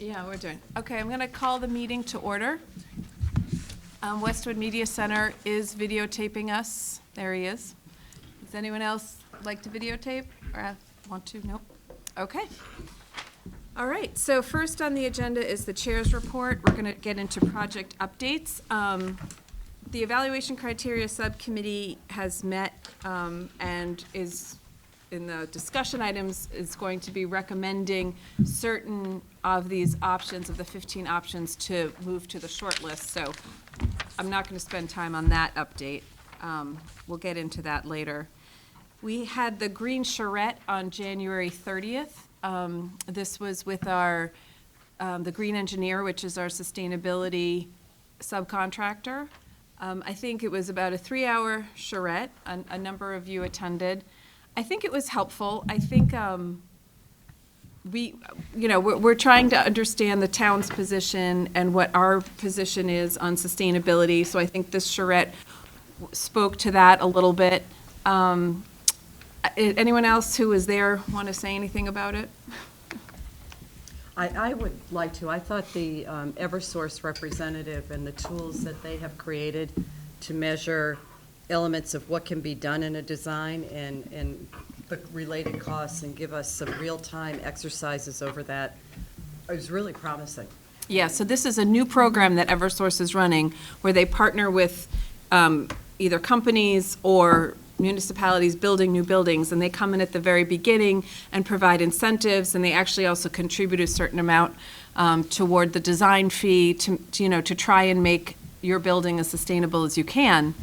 Yeah, we're doing. Okay, I'm going to call the meeting to order. Westwood Media Center is videotaping us. There he is. Does anyone else like to videotape or want to? Nope. Okay. All right, so first on the agenda is the chair's report. We're going to get into project updates. The evaluation criteria subcommittee has met and is in the discussion items is going to be recommending certain of these options, of the 15 options, to move to the short list. So I'm not going to spend time on that update. We'll get into that later. We had the green charrette on January 30th. This was with our, the green engineer, which is our sustainability subcontractor. I think it was about a 3-hour charrette. A number of you attended. I think it was helpful. I think we're trying to understand the town's position and what our position is on sustainability. So I think this charrette spoke to that a little bit. Anyone else who was there want to say anything about it? I would like to. I thought the Eversource representative and the tools that they have created to measure elements of what can be done in a design and the related costs and give us some real-time exercises over that is really promising. Yeah, so this is a new program that Eversource is running where they partner with either companies or municipalities building new buildings, and they come in at the very beginning and provide incentives, and they actually also contribute a certain amount toward the design fee to try and make your building as sustainable as you can.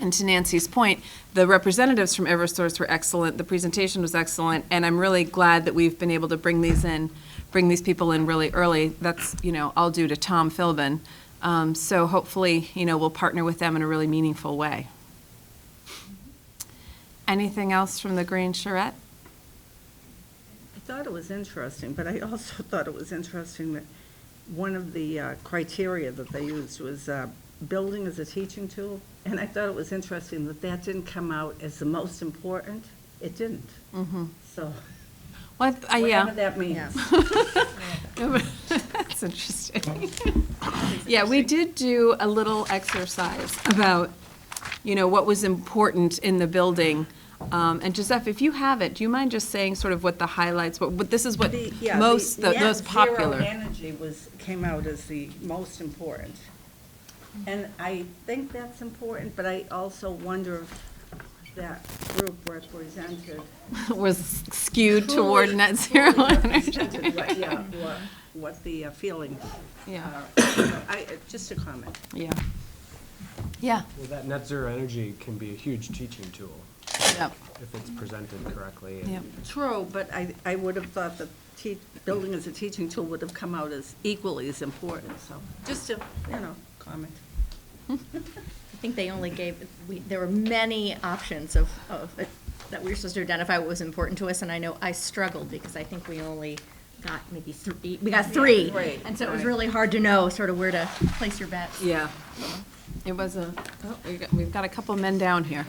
And to Nancy's point, the representatives from Eversource were excellent, the presentation was excellent, and I'm really glad that we've been able to bring these people in really early. That's, all due to Tom Philbin. So hopefully, we'll partner with them in a really meaningful way. Anything else from the green charrette? I thought it was interesting, but I also thought it was interesting that one of the criteria that they used was building as a teaching tool. And I thought it was interesting that that didn't come out as the most important. It didn't. Mm-hmm. So whatever that means. That's interesting. Yeah, we did do a little exercise about, what was important in the building. And Joseph, if you have it, do you mind just saying sort of what the highlights, what this is what the most popular. Zero energy came out as the most important. And I think that's important, but I also wonder if that group represented was skewed toward net zero energy. What the feeling. Yeah. Just a comment. Yeah. Yeah. Well, that net zero energy can be a huge teaching tool. Yep. If it's presented correctly. Yep. True, but I would have thought that building as a teaching tool would have come out as equally as important, so just a, comment. I think they only gave, there were many options of that we were supposed to identify what was important to us, and I know I struggled because I think we only got maybe three. We got three, Yeah, right, and so it was right. really hard to know sort of where to place your bets. Yeah. It was we've got a couple men down here.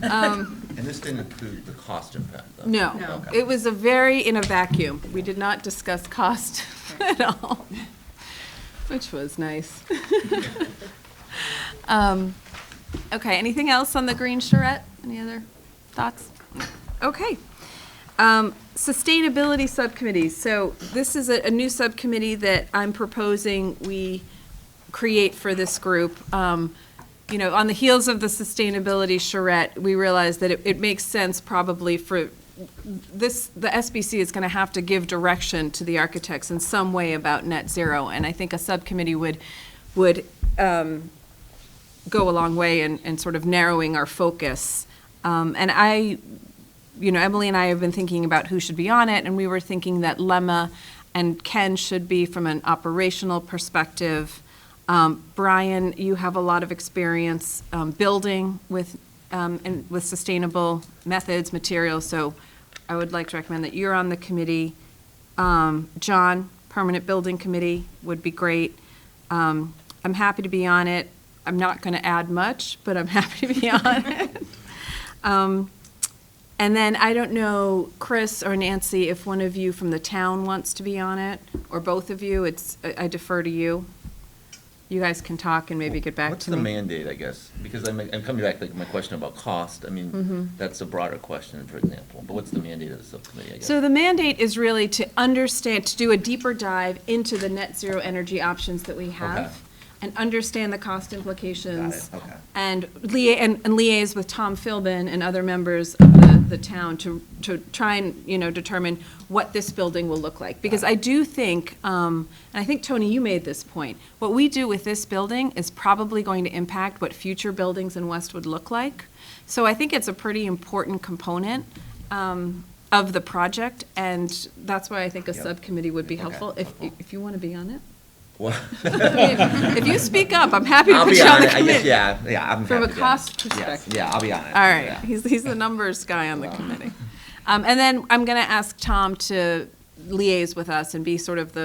Yeah. And this didn't include the cost impact, though? No, No. Okay. it was in a vacuum. We did not discuss cost at all, which was nice. Okay, anything else on the green charrette? Any other thoughts? Okay. Sustainability subcommittee. So this is a new subcommittee that I'm proposing we create for this group. On the heels of the sustainability charrette, we realized that it makes sense probably for this, the SBC is going to have to give direction to the architects in some way about net zero, and I think a subcommittee would go a long way in sort of narrowing our focus. And Emily and I have been thinking about who should be on it, and we were thinking that Lemma and Ken should be from an operational perspective. Brian, you have a lot of experience building with sustainable methods, materials, so I would like to recommend that you're on the committee. John, Permanent Building Committee would be great. I'm happy to be on it. I'm not going to add much, but I'm happy to be on it. And then I don't know, Chris or Nancy, if one of you from the town wants to be on it, or both of you, I defer to you. You guys can talk and maybe get back What's to the me. mandate, I guess? Because I'm coming back, like, my question about cost, I mean, that's a broader question, for example, but what's the mandate of the subcommittee, I guess? So the mandate is really to understand, to do a deeper dive into the net zero energy options that we have. Okay. And understand the cost implications. Got it, okay. And liaise with Tom Philbin and other members of the town to try and, determine what this building will look like. Because I do think, and I think, Tony, you made this point, what we do with this building is probably going to impact what future buildings in Westwood look like. So I think it's a pretty important component of the project, and that's why I think a Yep. subcommittee would be Okay. helpful, if you want to be on it. Well, If you speak up, I'm happy to I'll put be you on on the it, I guess, committee. yeah, I'm From a happy to. cost Yes, perspective. yeah, I'll be on it. All right, yeah. he's the numbers guy on the committee. And then I'm going to ask Tom to liaise with us and be sort of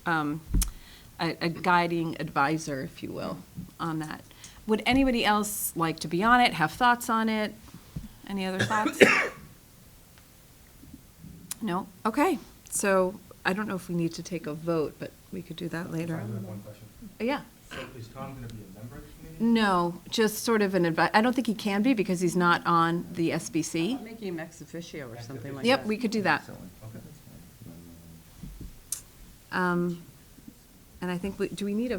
a guiding advisor, if you will, on that. Would anybody else like to be on it, have thoughts on it? Any other thoughts? No? Okay, so I don't know if we need to take a vote, but we could do that later. I have one question. Yeah. So is Tom going to be a member of the committee? No, just sort of an advice. I don't think he can be because he's not on the SBC. Making him ex officio or something like that. Yep, we could do that. Okay. And I think, do we need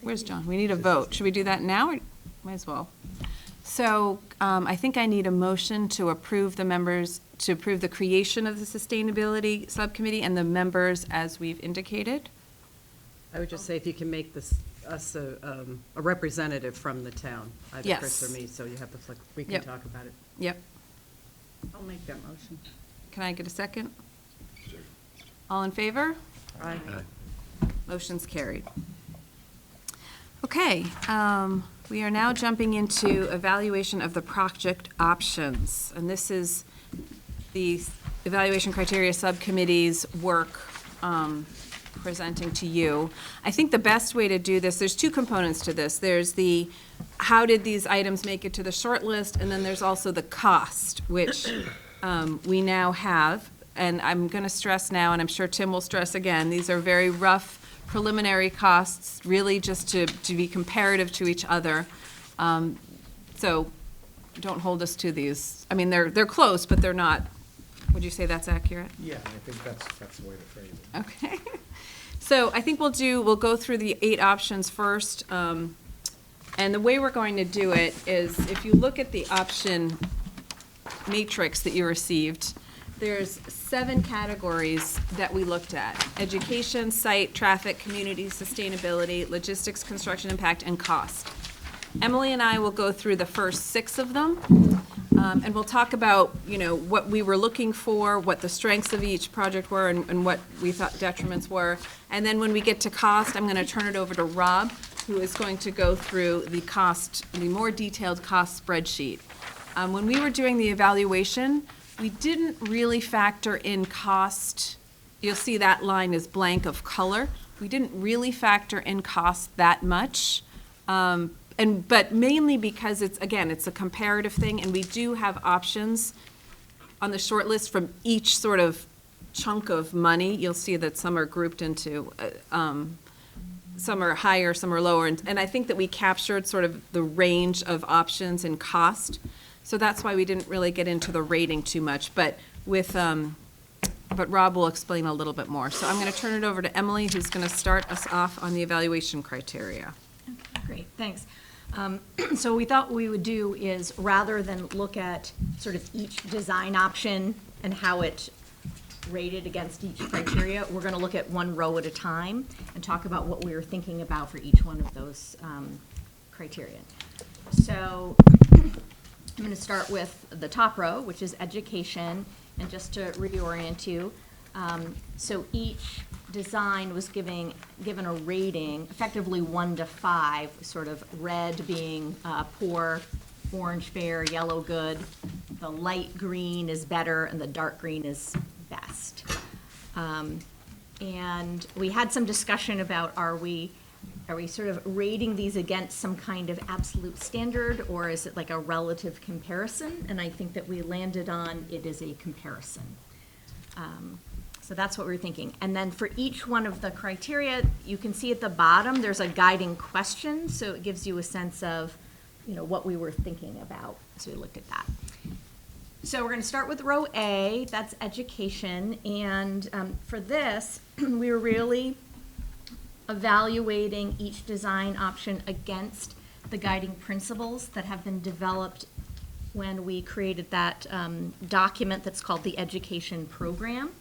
where's John? We need a vote. Should we do that now, or might as well? So I think I need a motion to approve the creation of the Sustainability Subcommittee and the members as we've indicated. I would just say if you can make us a representative from the town, either Chris or Yes. me, so you have we can Yep. talk about it. Yep. I'll make that motion. Can I get a second? All in favor? Aye. Motion's carried. Okay, we are now jumping into evaluation of the project options. And this is the Evaluation Criteria Subcommittee's work presenting to you. I think the best way to do this, there's two components to this. There's the, how did these items make it to the short list? And then there's also the cost, which we now have. And I'm going to stress now, and I'm sure Tim will stress again, these are very rough preliminary costs, really just to be comparative to each other. So don't hold us to these. I mean, they're close, but they're not. Would you say that's accurate? Yeah, I think that's the way to phrase it. Okay. So I think we'll go through the 8 options first. And the way we're going to do it is, if you look at the option matrix that you received, there's 7 categories that we looked at: education, site, traffic, community, sustainability, logistics, construction impact, and cost. Emily and I will go through the first 6 of them, and we'll talk about, what we were looking for, what the strengths of each project were, and what we thought detriments were. And then when we get to cost, I'm going to turn it over to Rob, who is going to go through the more detailed cost spreadsheet. When we were doing the evaluation, we didn't really factor in cost. You'll see that line is blank of color. We didn't really factor in cost that much. But mainly because it's a comparative thing, and we do have options on the short list from each sort of chunk of money. You'll see that some are grouped into, some are higher, some are lower, and I think that we captured sort of the range of options and cost. So that's why we didn't really get into the rating too much, but Rob will explain a little bit more. So I'm going to turn it over to Emily, who's going to start us off on the evaluation criteria. Great, thanks. So we thought what we would do is, rather than look at sort of each design option and how it rated against each criteria, we're going to look at one row at a time and talk about what we were thinking about for each one of those criteria. So I'm going to start with the top row, which is education, and just to reorient you, so each design was given a rating, effectively 1 to 5, sort of red being poor, orange fair, yellow good. The light green is better, and the dark green is best. And we had some discussion about, are we are we sort of rating these against some kind of absolute standard, or is it like a relative comparison? And I think that we landed on it is a comparison. So that's what we were thinking. And then for each one of the criteria, you can see at the bottom, there's a guiding question, so it gives you a sense of, what we were thinking about as we looked at that. So we're going to start with row A, that's education, and for this, we were really evaluating each design option against the guiding principles that have been developed when we created that document that's called the education program.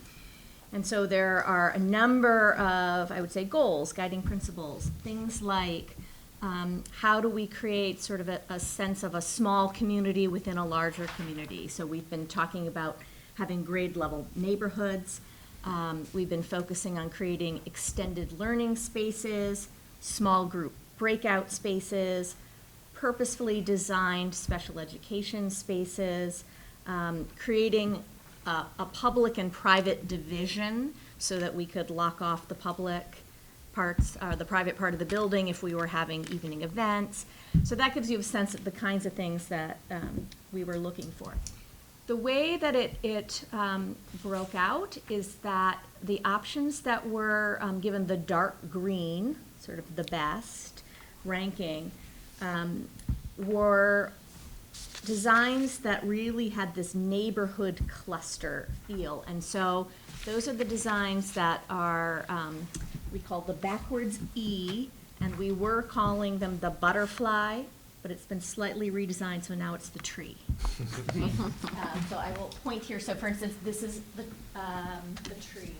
And so there are a number of, I would say, goals, guiding principles, things like how do we create sort of a sense of a small community within a larger community. So we've been talking about having grade level neighborhoods. We've been focusing on creating extended learning spaces, small group breakout spaces, purposefully designed special education spaces, creating a public and private division so that we could lock off the public parts, the private part of the building if we were having evening events. So that gives you a sense of the kinds of things that we were looking for. The way that it broke out is that the options that were given the dark green, sort of the best ranking, were designs that really had this neighborhood cluster feel. And so those are the designs that are, we call the backwards E, and we were calling them the butterfly, but it's been slightly redesigned, so now it's the tree. So I will point here. So for instance, this is the tree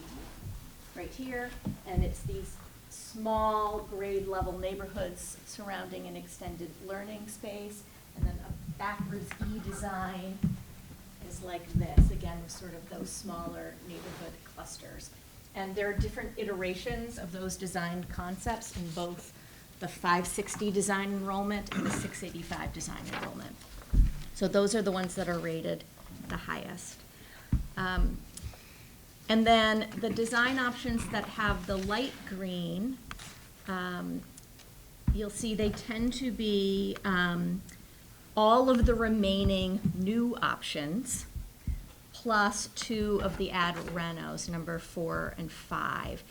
right here, and it's these small grade level neighborhoods surrounding an extended learning space, and then a backwards E design is like this, again, with sort of those smaller neighborhood clusters. And there are different iterations of those design concepts in both the 560 design enrollment and the 685 design enrollment. So those are the ones that are rated the highest. And then the design options that have the light green, you'll see they tend to be all of the remaining new options plus 2 of the ad renos, number 4 and 5.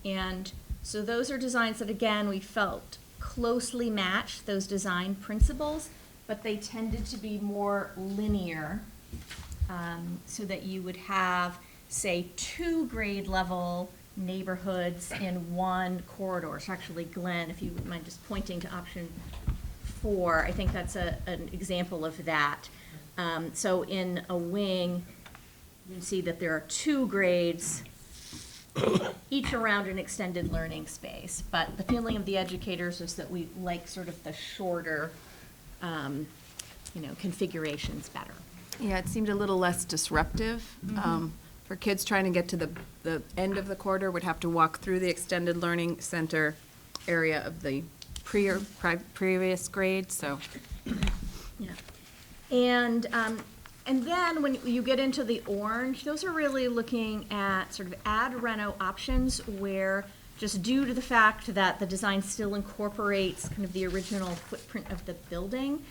And so those are designs that, again, we felt closely matched those design principles, but they tended to be more linear, so that you would have, say, 2 grade level neighborhoods in one corridor. So actually, Glenn, if you would mind just pointing to option 4, I think that's an example of that. So in a wing, you see that there are 2 grades, each around an extended learning space. But the feeling of the educators is that we like sort of the shorter, configurations better. Yeah, it seemed a little less disruptive. For kids trying to get to the end of the corridor would have to walk through the extended learning center area of the previous grade, so. Yeah. And then when you get into the orange, those are really looking at sort of ad reno options where, just due to the fact that the design still incorporates kind of the original footprint of the building,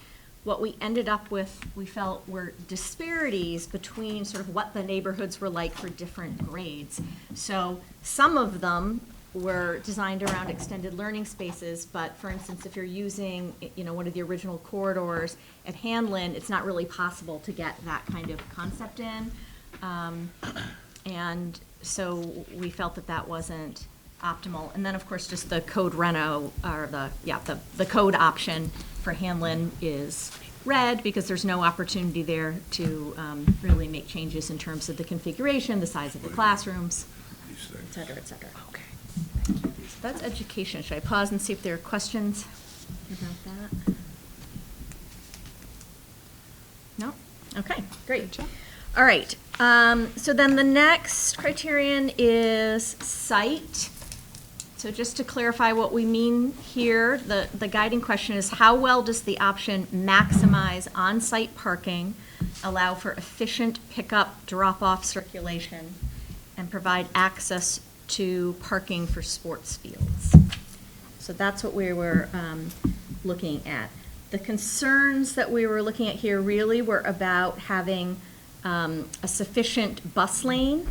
what we ended up with, we felt, were disparities between sort of what the neighborhoods were like for different grades. So some of them were designed around extended learning spaces, but for instance, if you're using, one of the original corridors at Hanlon, it's not really possible to get that kind of concept in. And so we felt that that wasn't optimal. And then, of course, just the code reno, or the code option for Hanlon is red because there's no opportunity there to really make changes in terms of the configuration, the size of the classrooms, et cetera, et cetera. Okay. So that's education. Should I pause and see if there are questions about that? No? Okay, great. All right. So then the next criterion is site. So just to clarify what we mean here, the guiding question is how well does the option maximize on-site parking, allow for efficient pickup, drop-off circulation, and provide access to parking for sports fields? So that's what we were looking at. The concerns that we were looking at here really were about having a sufficient bus lane,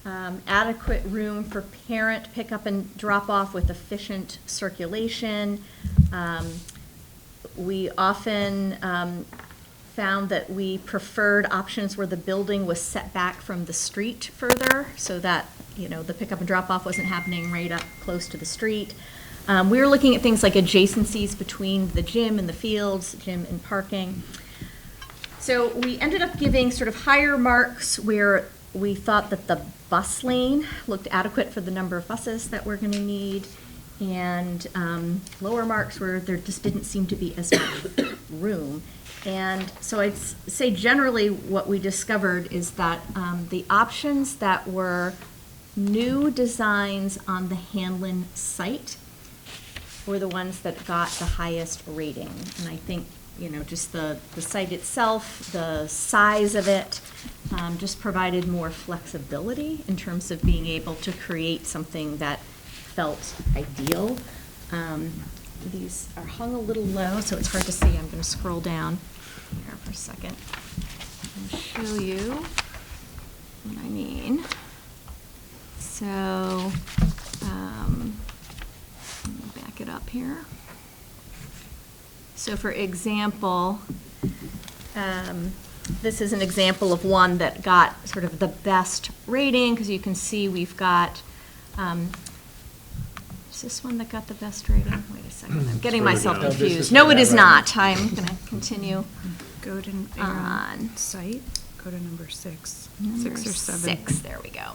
adequate room for parent pickup and drop-off with efficient circulation. We often found that we preferred options where the building was set back from the street further, so that, you know, the pickup and drop-off wasn't happening right up close to the street. We were looking at things like adjacencies between the gym and the fields, gym and parking. So we ended up giving sort of higher marks where we thought that the bus lane looked adequate for the number of buses that we're gonna need, and lower marks where there just didn't seem to be as much room. And so I'd say generally what we discovered is that the options that were new designs on the Hanlon site were the ones that got the highest rating. And I think, you know, just the site itself, the size of it, just provided more flexibility in terms of being able to create something that felt ideal. These are hung a little low, so it's hard to see. I'm gonna scroll down here for a second and show you what I mean. So, let me back it up here. So for example, this is an example of one that got sort of the best rating, because you can see we've got, is this one that got the best rating? Wait a second, I'm getting myself No, this confused. is No, the it is one. not. I'm gonna continue Go to, on. site, go to number 6. Number 6 or 7. 6, there we go.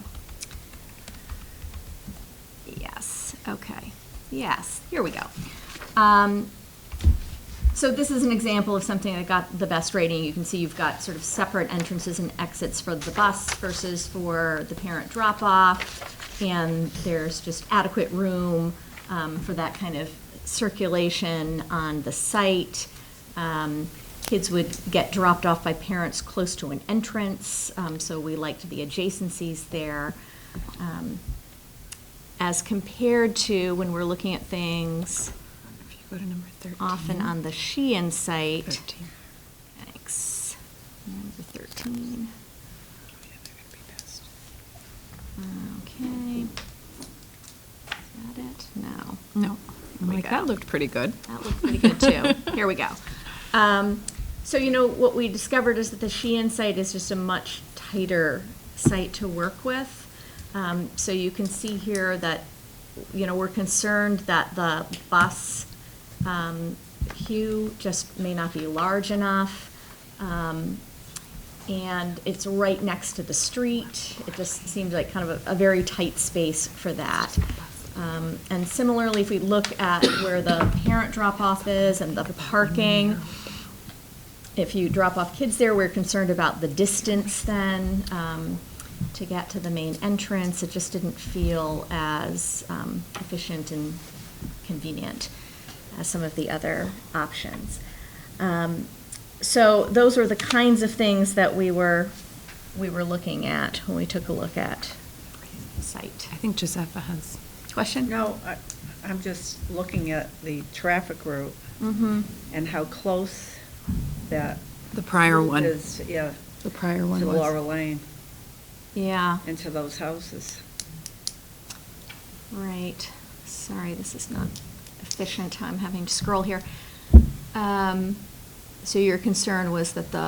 Yes, okay. Yes, here we go. So this is an example of something that got the best rating. You can see you've got sort of separate entrances and exits for the bus versus for the parent drop-off. And there's just adequate room for that kind of circulation on the site. Kids would get dropped off by parents close to an entrance, so we liked the adjacencies there. As compared to when we're looking at things If you go to number 13. often on the Sheehan site. 13. Thanks. Number 13. Yeah, they're gonna be best. Okay. Is that it? No. No. I'm we like, go. that looked pretty good. That looked pretty good too. Here we go. So, you know, what we discovered is that the Sheehan site is just a much tighter site to work with. So you can see here that, you know, we're concerned that the bus queue just may not be large enough. And it's right next to the street. It just seems like kind of a very tight space for that. And similarly, if we look at where the parent drop-off is and the parking, if you drop off kids there, we're concerned about the distance then to get to the main entrance. It just didn't feel as efficient and convenient as some of the other options. So those were the kinds of things that we were looking at when we took a look at the site. I think Josepha has. Question? No, I'm just looking at the traffic route Mm-hmm. and how close that The prior one. is, yeah, The prior to one was. Laura Lane, Yeah, into those houses. right. Sorry, this is not efficient. I'm having to scroll here. So your concern was that the,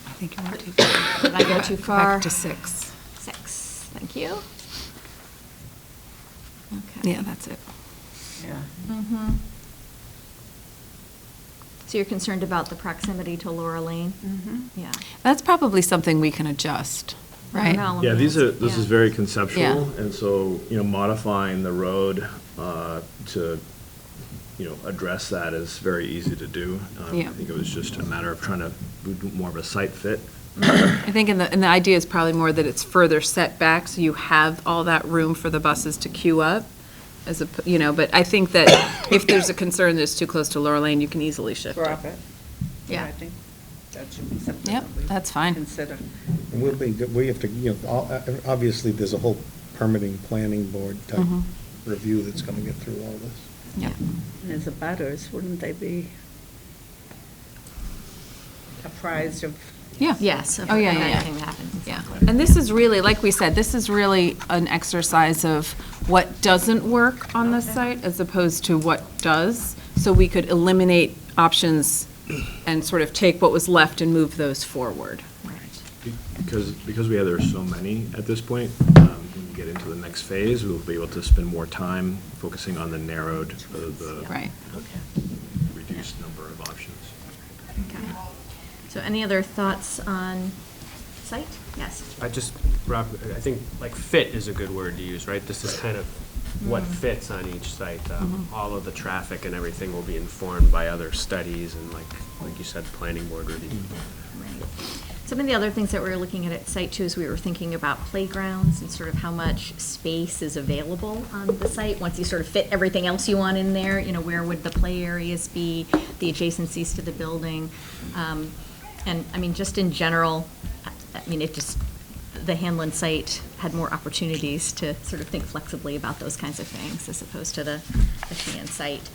I think you went too far. did I go too far? Back to 6. 6, thank you. Okay. Yeah, that's it. Yeah. Mm-hmm. So you're concerned about the proximity to Laura Lane? Mm-hmm. Yeah. That's probably something we can adjust, right? No, Yeah, this yeah. is very conceptual, Yeah. and so, you know, modifying the road to, you know, address that is very easy to do. Yeah. I think it was just a matter of trying to do more of a site fit. I think, and the idea is probably more that it's further set back, so you have all that room for the buses to queue up, as a, you know, but I think that if there's a concern that it's too close to Laura Lane, you can easily shift it. Drop it. Yeah. I think that should be something Yep, that we that's fine. consider. And we have to, you know, obviously, there's a whole permitting planning board type Mhm. review that's gonna get through all this. Yep. And as abutters, wouldn't they be apprised of? Yeah. Yes. of Oh, yeah, yeah, yeah. anything that happens. Yeah, and this is really, like we said, this is really an exercise of what doesn't work on this site as opposed to what does. So we could eliminate options and sort of take what was left and move those forward. Because we have, there's so many at this point, when we get into the next phase, we'll be able to spend more time focusing on the narrowed, the Right. reduced number of options. Okay. So any other thoughts on site? Yes. Rob, I think like fit is a good word to use, right? This is kind of what fits on each site. All of the traffic and everything will be informed by other studies and like you said, planning board review. Right. Some of the other things that we were looking at site too is we were thinking about playgrounds and sort of how much space is available on the site. Once you sort of fit everything else you want in there, where would the play areas be, the adjacencies to the building? And I mean, just in general, the Hanlon site had more opportunities to sort of think flexibly about those kinds of things as opposed to the Sheehan site.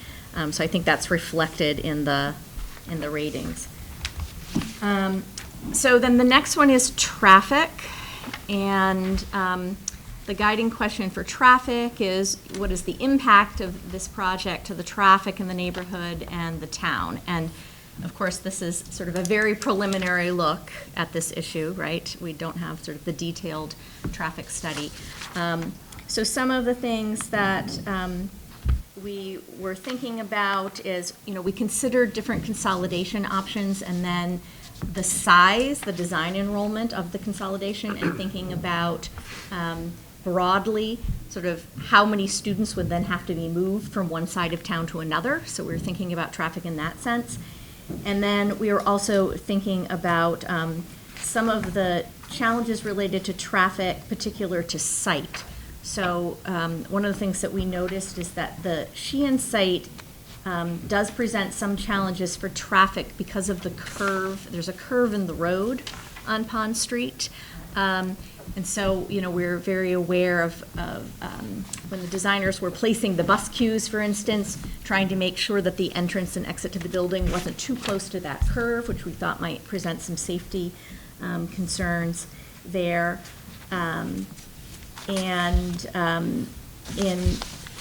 So I think that's reflected in the ratings. So then the next one is traffic, and the guiding question for traffic is, what is the impact of this project to the traffic in the neighborhood and the town? And of course, this is sort of a very preliminary look at this issue, right? We don't have sort of the detailed traffic study. So some of the things that we were thinking about is, we considered different consolidation options and then the size, the design enrollment of the consolidation, and thinking about broadly sort of how many students would then have to be moved from one side of town to another. So we were thinking about traffic in that sense. And then we were also thinking about some of the challenges related to traffic, particular to site. So one of the things that we noticed is that the Sheehan site does present some challenges for traffic because of the curve. There's a curve in the road on Pond Street. And so, we're very aware of when the designers were placing the bus queues, for instance, trying to make sure that the entrance and exit to the building wasn't too close to that curve, which we thought might present some safety concerns there. In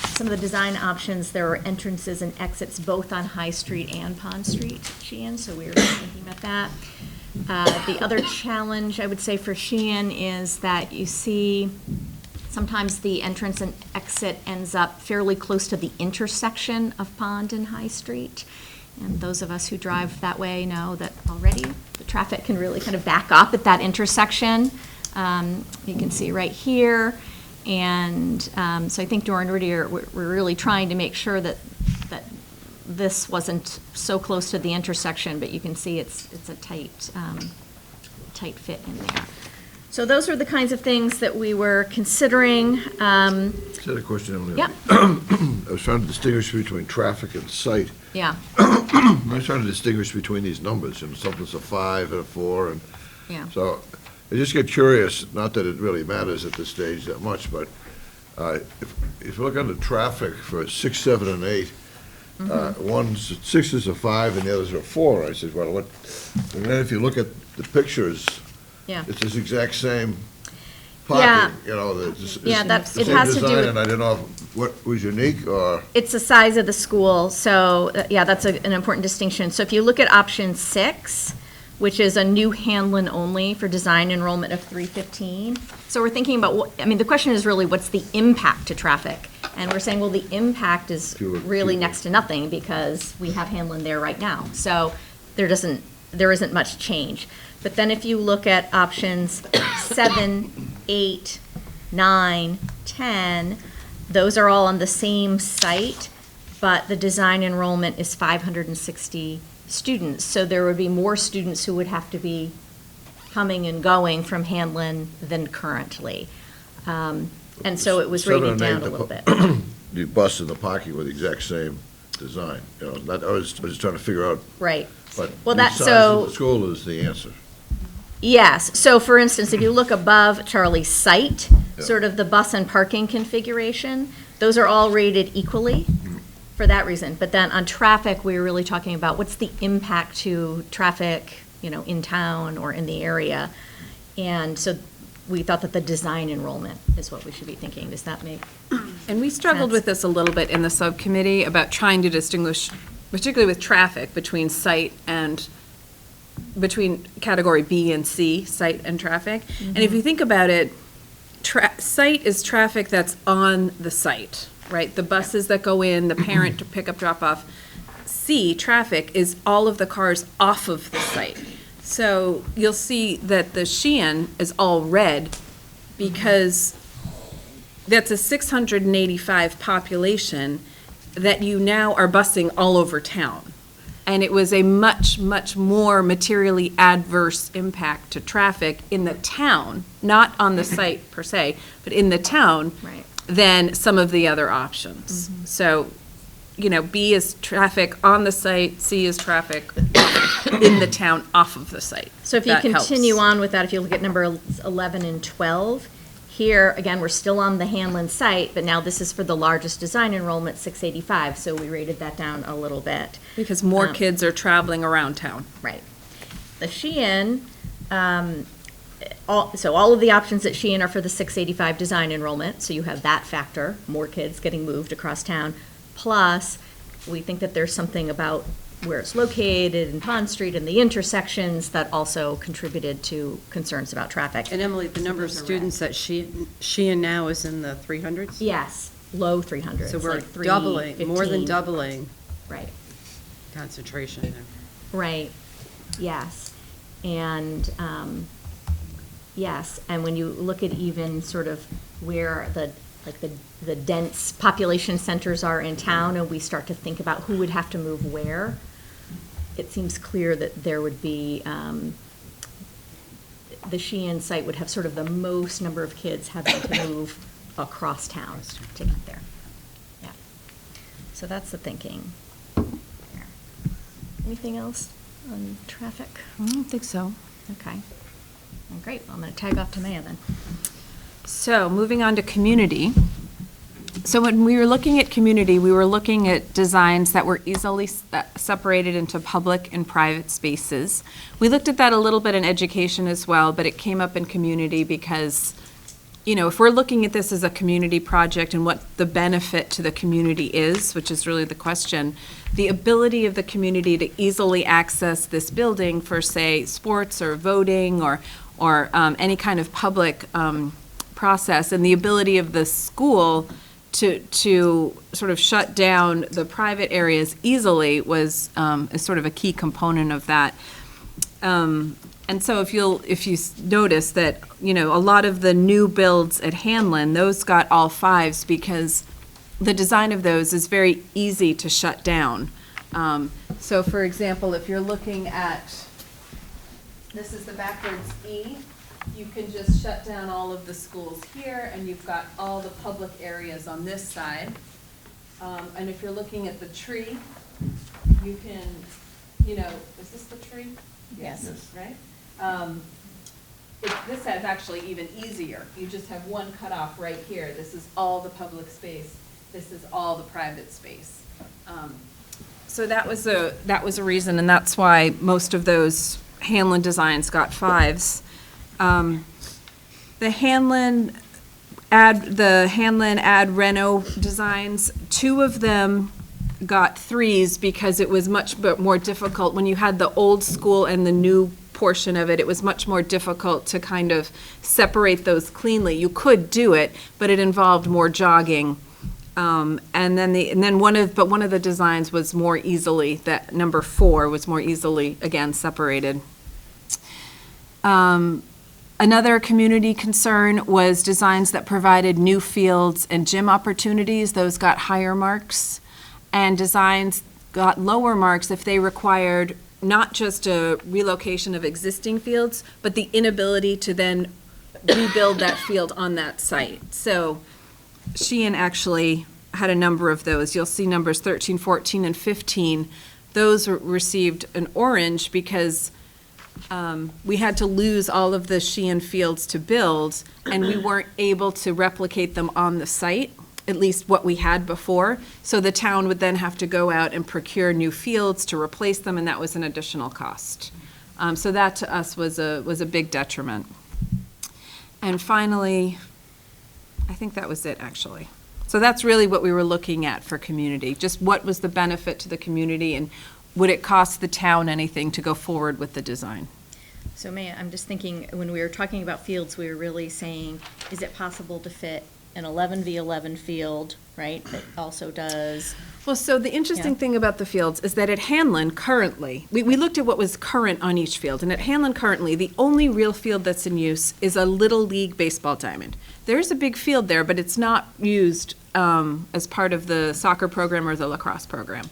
some of the design options, there are entrances and exits both on High Street and Pond Street, Sheehan, so we were thinking about that. The other challenge, I would say, for Sheehan is that you see sometimes the entrance and exit ends up fairly close to the intersection of Pond and High Street. And those of us who drive that way know that already the traffic can really kind of back up at that intersection. You can see right here. And so I think Dora and Whittier, we're really trying to make sure that this wasn't so close to the intersection, but you can see it's a tight fit in there. So those are the kinds of things that we were considering. Is that a question, Emily? Yep. I was trying to distinguish between traffic and site. Yeah. I was trying to distinguish between these numbers, something's a 5 and a 4, and Yeah. so I just get curious, not that it really matters at this stage that much, but if you look under traffic for 6, 7, and 8, one's 6 is a 5 and the others are 4. I said, well, what? And then if you look at the pictures, Yeah. it's this exact same Yeah. parking, it's Yeah, the that's, it same has to do design, with. and I didn't know what was unique, or, It's the size of the school, so, yeah, that's an important distinction. So if you look at option 6, which is a new Hanlon only for design enrollment of 315. So we're thinking about, the question is really, what's the impact to traffic? And we're saying, well, the impact is Fewer really people. next to nothing because we have Hanlon there right now. So there isn't much change. But then if you look at options 7, 8, 9, 10, those are all on the same site, but the design enrollment is 560 students. So there would be more students who would have to be coming and going from Hanlon than currently. And so it was 7 rated and down 8, a little bit. the bus and the parking were the exact same design, I was just trying to figure out, Right. but Well, the that- size so- of the school is the answer. Yes, so for instance, if you look above Charlie's site, Yeah. sort of the bus and parking configuration, those are all rated equally. for that reason. But then on traffic, we were really talking about what's the impact to traffic, in town or in the area. And so we thought that the design enrollment is what we should be thinking. Does that make And we struggled with this a little bit in the subcommittee about trying to distinguish, particularly with traffic, between category B and C, site and traffic. And if you think about it, site is traffic that's on the site, right? The buses that go in, the parent to pick up, drop off. C, traffic, is all of the cars off of the site. So you'll see that the Sheehan is all red because that's a 685 population that you now are busing all over town. And it was a much, much more materially adverse impact to traffic in the town, not on the site per se, but in the town, Right. than some of the other options. So, B is traffic on the site, C is traffic in the town off of the site. So if you That helps. continue on with that, if you look at number 11 and 12, here, again, we're still on the Hanlon site, but now this is for the largest design enrollment, 685, so we rated that down a little bit. Because more kids are traveling around town. Right. The Sheehan, so all of the options at Sheehan are for the 685 design enrollment, so you have that factor, more kids getting moved across town. Plus, we think that there's something about where it's located in Pond Street and the intersections that also contributed to concerns about traffic. And Emily, the number of Those are students at Sheehan now is in the 300s? Yes, low 300s. So we're like doubling, more than 315. doubling Right. concentration there. Right, yes. And, yes, and when you look at even sort of where the dense population centers are in town, and we start to think about who would have to move where, it seems clear that there would be, the Sheehan site would have sort of the most number of kids having to move across town to get there. Yeah. So that's the thinking. There. Anything else on traffic? I don't think so. Okay. Well, great. Well, I'm going to tag off to Maya then. So, moving on to community. So when we were looking at community, we were looking at designs that were easily separated into public and private spaces. We looked at that a little bit in education as well, but it came up in community because, if we're looking at this as a community project and what the benefit to the community is, which is really the question, the ability of the community to easily access this building for, say, sports or voting or any kind of public process, and the ability of the school to sort of shut down the private areas easily is sort of a key component of that. And so if you notice that, a lot of the new builds at Hanlon, those got all 5s because the design of those is very easy to shut down. So for example, if you're looking at, this is the backwards E, you can just shut down all of the schools here, and you've got all the public areas on this side. And if you're looking at the tree, you can, is this the tree? Yes. Right? This is actually even easier. You just have one cutoff right here. This is all the public space. This is all the private space. So that was a reason, and that's why most of those Hanlon designs got 5s. The Hanlon ad reno designs, 2 of them got 3s because it was much more difficult. When you had the old school and the new portion of it, it was much more difficult to kind of separate those cleanly. You could do it, but it involved more jogging. And then one of the designs was more easily, that number 4 was more easily, again, separated. Another community concern was designs that provided new fields and gym opportunities. Those got higher marks. And designs got lower marks if they required not just a relocation of existing fields, but the inability to then rebuild that field on that site. So Sheehan actually had a number of those. You'll see numbers 13, 14, and 15. Those received an orange because we had to lose all of the Sheehan fields to build, and we weren't able to replicate them on the site. at least what we had before. So the town would then have to go out and procure new fields to replace them, and that was an additional cost. So that to us was a big detriment. And finally, I think that was it, actually. So that's really what we were looking at for community, just what was the benefit to the community, and would it cost the town anything to go forward with the design? So I'm just thinking, when we were talking about fields, we were really saying, is it possible to fit an 11v11 field, right, that also does? Well, so the interesting Yeah. thing about the fields is that at Hanlon currently, we looked at what was current on each field, and at Hanlon currently, the only real field that's in use is a Little League baseball diamond. There's a big field there, but it's not used as part of the soccer program or the lacrosse program.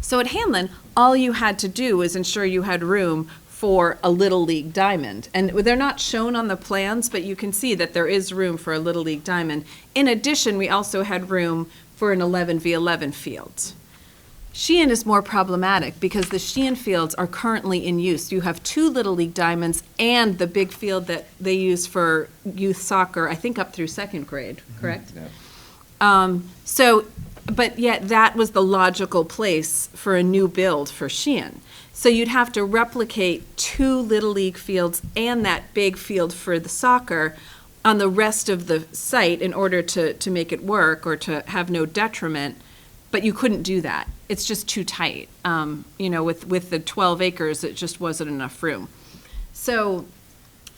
So at Hanlon, all you had to do was ensure you had room for a Little League diamond. And they're not shown on the plans, but you can see that there is room for a Little League diamond. In addition, we also had room for an 11v11 field. Sheehan is more problematic because the Sheehan fields are currently in use. You have 2 Little League diamonds and the big field that they use for youth soccer, I think up through 2nd grade, correct? But yet that was the logical place for a new build for Sheehan. So you'd have to replicate 2 Little League fields and that big field for the soccer on the rest of the site in order to make it work or to have no detriment, but you couldn't do that. It's just too tight. With the 12 acres, it just wasn't enough room. So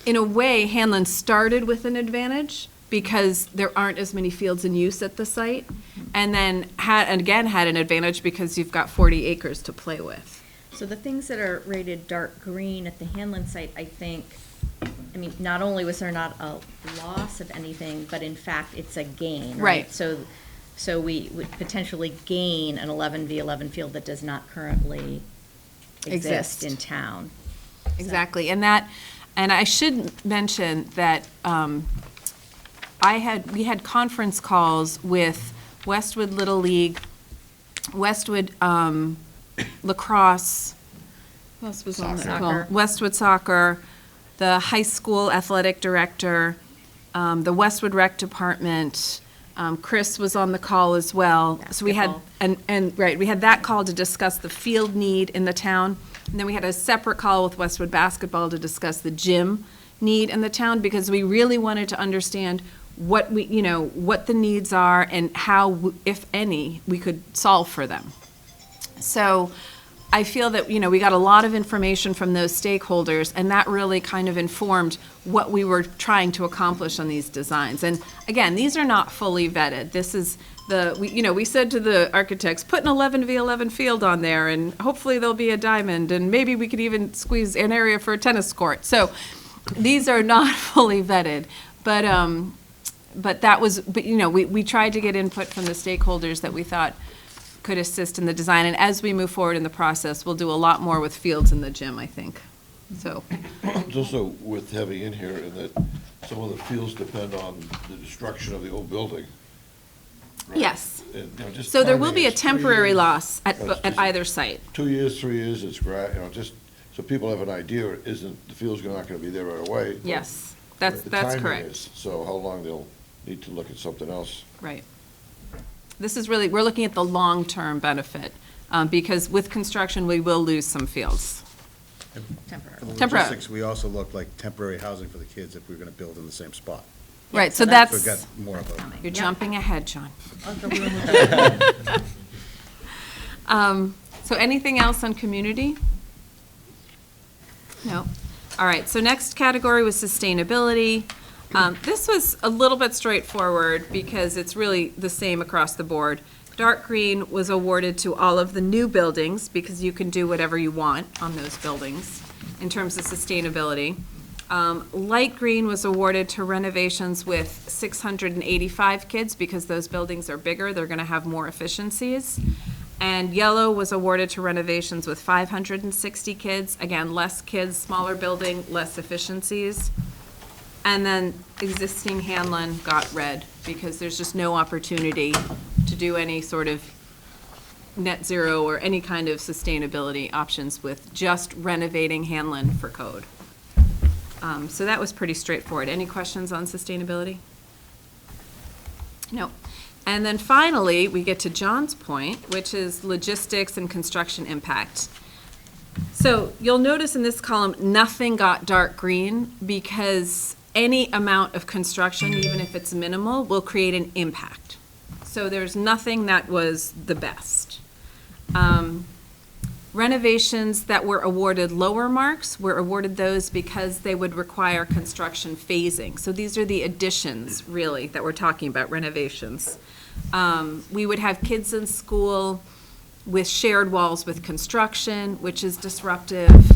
in a way, Hanlon started with an advantage because there aren't as many fields in use at the site, and then had an advantage because you've got 40 acres to play with. So the things that are rated dark green at the Hanlon site, I think, not only was there not a loss of anything, but in fact, it's a gain, right? Right. So we would potentially gain an 11v11 field that does not currently exist in town. Exactly, and I should mention that we had conference calls with Westwood Little League, Westwood lacrosse, who else was on that call? Soccer. Westwood soccer, the high school athletic director, the Westwood rec department. Chris was on the call as well. So we had, we had that call to discuss the field need in the town. And then we had a separate call with Westwood basketball to discuss the gym need in the town, because we really wanted to understand what the needs are and how, if any, we could solve for them. So I feel that, we got a lot of information from those stakeholders, and that really kind of informed what we were trying to accomplish on these designs. And again, these are not fully vetted. This is we said to the architects, put an 11v11 field on there, and hopefully there'll be a diamond, and maybe we could even squeeze an area for a tennis court. So these are not fully vetted, we tried to get input from the stakeholders that we thought could assist in the design. And as we move forward in the process, we'll do a lot more with fields in the gym, I think. So. It's also worth having in here that some of the fields depend on the destruction of the old building. Right? Yes. And, just So there will timing be a is 3 temporary years. loss It's at just either site. 2 years, 3 years, it's just so people have an idea, isn't, the field's not gonna be there right away. but Yes, that's the timing correct. is. So how long they'll need to look at something else. Right. This is really, we're looking at the long-term benefit, because with construction, we will lose some fields. Temporary. For the Temporary. logistics, we also looked like temporary housing for the kids if we were gonna build in the same spot. Right, so so that's- So we that's, got more of a. you're jumping ahead, John. So anything else on community? No. All right, so next category was sustainability. This was a little bit straightforward because it's really the same across the board. Dark green was awarded to all of the new buildings because you can do whatever you want on those buildings in terms of sustainability. Light green was awarded to renovations with 685 kids because those buildings are bigger, they're gonna have more efficiencies. And yellow was awarded to renovations with 560 kids, again, less kids, smaller building, less efficiencies. And then existing Hanlon got red because there's just no opportunity to do any sort of net zero or any kind of sustainability options with just renovating Hanlon for code. So that was pretty straightforward. Any questions on sustainability? No. And then finally, we get to John's point, which is logistics and construction impact. So you'll notice in this column, nothing got dark green because any amount of construction, even if it's minimal, will create an impact. So there's nothing that was the best. Renovations that were awarded lower marks were awarded those because they would require construction phasing. So these are the additions, really, that we're talking about, renovations. We would have kids in school with shared walls with construction, which is disruptive.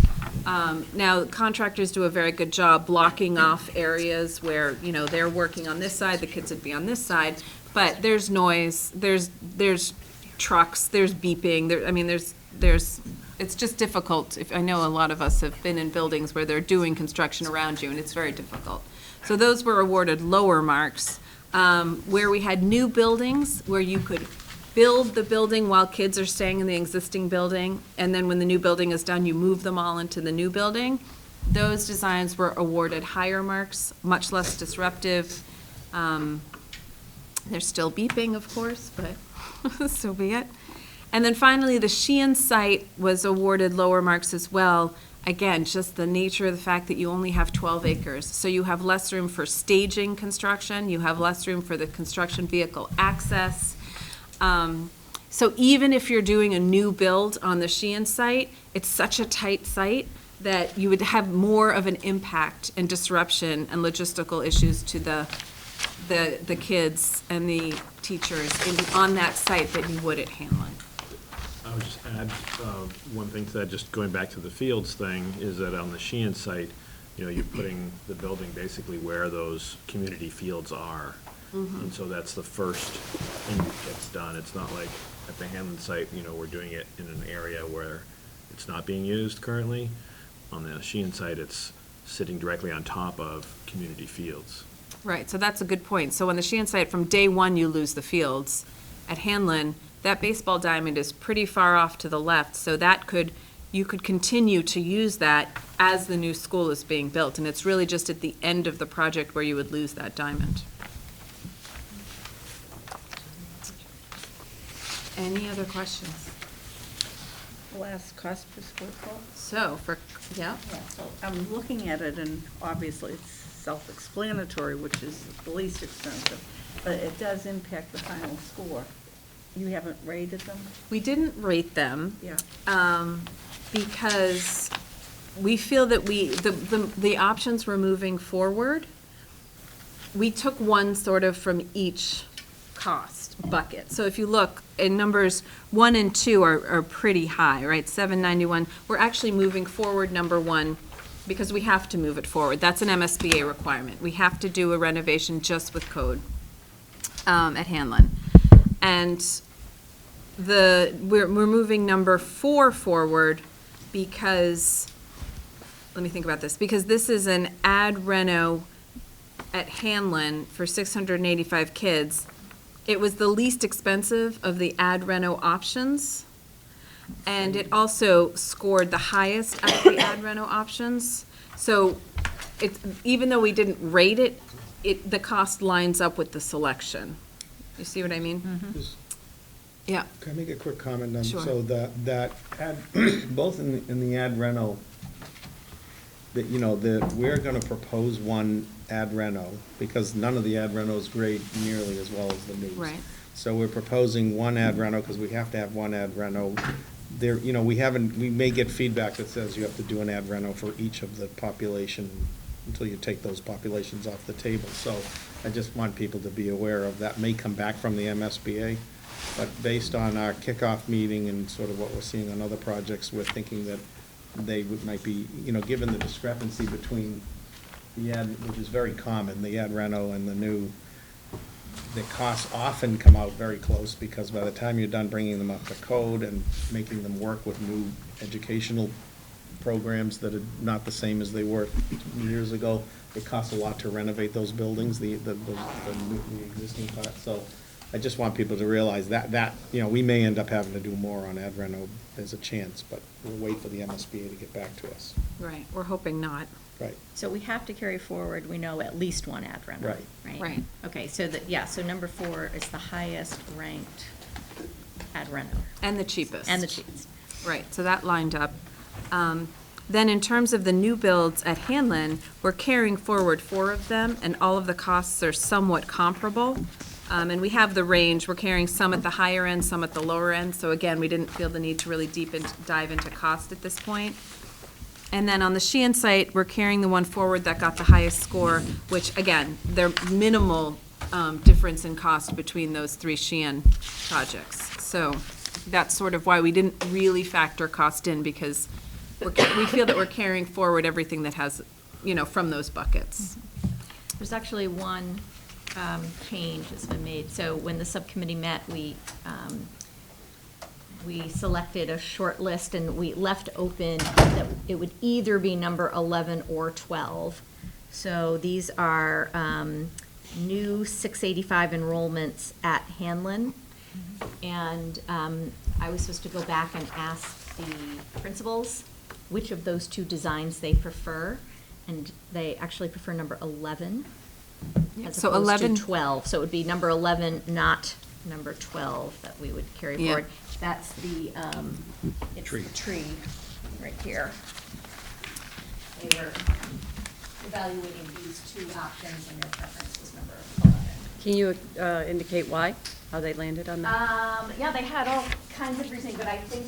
Now, contractors do a very good job blocking off areas where, you know, they're working on this side, the kids would be on this side, but there's noise, there's trucks, there's beeping, it's just difficult. I know a lot of us have been in buildings where they're doing construction around you, and it's very difficult. So those were awarded lower marks. Where we had new buildings, where you could build the building while kids are staying in the existing building, and then when the new building is done, you move them all into the new building. Those designs were awarded higher marks, much less disruptive. They're still beeping, of course, but so be it. And then finally, the Sheehan site was awarded lower marks as well. Again, just the nature of the fact that you only have 12 acres. So you have less room for staging construction, you have less room for the construction vehicle access. So even if you're doing a new build on the Sheehan site, it's such a tight site that you would have more of an impact and disruption and logistical issues to the kids and the teachers on that site that you would at Hanlon. I would just add one thing to that, just going back to the fields thing, is that on the Sheehan site, you know, you're putting the building basically where those community fields are. And so that's the first thing that gets done. It's not like at the Hanlon site, you know, we're doing it in an area where it's not being used currently. On the Sheehan site, it's sitting directly on top of community fields. Right, so that's a good point. So on the Sheehan site, from day one, you lose the fields. At Hanlon, that baseball diamond is pretty far off to the left, so you could continue to use that as the new school is being built, and it's really just at the end of the project where you would lose that diamond. Any other questions? Last cost per square foot. So, yeah? Yeah, so I'm looking at it, and obviously it's self-explanatory, which is the least expensive, but it does impact the final score. You haven't rated them? We didn't rate them. Yeah. Because we feel that the options we're moving forward, we took one sort of from each cost bucket. So if you look, in numbers 1 and 2 are pretty high, right? 791. We're actually moving forward number 1 because we have to move it forward. That's an MSBA requirement. We have to do a renovation just with code at Hanlon. And we're moving number 4 forward because, let me think about this, because this is an ad reno at Hanlon for 685 kids. It was the least expensive of the ad reno options, and it also scored the highest out of the ad reno options. So even though we didn't rate it, the cost lines up with the selection. You see what I mean? Just- Yeah. Can I make a quick comment on, Sure. so that ad, both in the ad reno, that, you know, we're gonna propose one ad reno, because none of the ad renos grade nearly as well as the news. Right. So we're proposing one ad reno, because we have to have one ad reno. There, you know, we may get feedback that says you have to do an ad reno for each of the population until you take those populations off the table. So I just want people to be aware of that. May come back from the MSBA. But based on our kickoff meeting and sort of what we're seeing on other projects, we're thinking that might be, you know, given the discrepancy between the ad, which is very common, the ad reno and the new, the costs often come out very close, because by the time you're done bringing them up to code and making them work with new educational programs that are not the same as they were years ago, it costs a lot to renovate those buildings, the existing parts. So I just want people to realize that, you know, we may end up having to do more on ad reno. There's a chance, but we'll wait for the MSBA to get back to us. Right, we're hoping not. Right. So we have to carry forward, we know, at least one ad reno. Right. Right. Okay, so so number 4 is the highest ranked ad reno. And the cheapest. And the cheapest. Right, so that lined up. Then in terms of the new builds at Hanlon, we're carrying forward 4 of them, and all of the costs are somewhat comparable. And we have the range, we're carrying some at the higher end, some at the lower end, so again, we didn't feel the need to really dive into cost at this point. And then on the Sheehan site, we're carrying the one forward that got the highest score, which, again, they're minimal difference in cost between those 3 Sheehan projects. So that's sort of why we didn't really factor cost in, because we feel that we're carrying forward everything that has, from those buckets. There's actually one change that's been made. So when the subcommittee met, we selected a short list, and we left open that it would either be number 11 or 12. So these are new 685 enrollments at Hanlon. And I was supposed to go back and ask the principals which of those 2 designs they prefer, and they actually prefer number 11 as So opposed 11 to 12. So it would be number 11, not number 12, that we would carry Yeah. forward. That's the, it's the tree right here. They were evaluating these 2 options, and their preference was number 11. Can you indicate why, how they landed on that? Yeah, they had all kinds of reasoning, but I think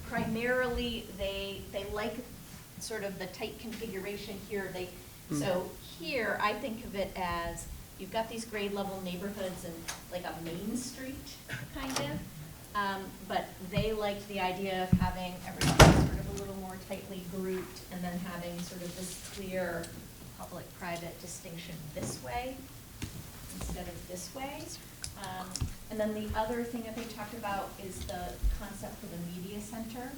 primarily they like sort of the tight configuration here. So here, I think of it as, you've got these grade level neighborhoods and like a main street, kind of. But they liked the idea of having everything sort of a little more tightly grouped, and then having sort of this clear public-private distinction this way instead of this way. And then the other thing that they talked about is the concept for the media center.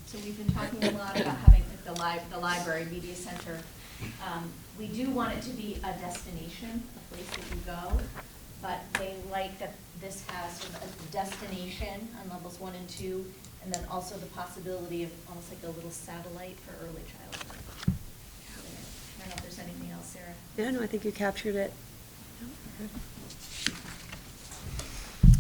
So we've been talking a lot about having the library media center. We do want it to be a destination, a place that you go, but they like that this has sort of a destination on levels 1 and 2, and then also the possibility of almost like a little satellite for early childhood. I don't know if there's anything else, Sarah. Yeah, no, I think you captured it.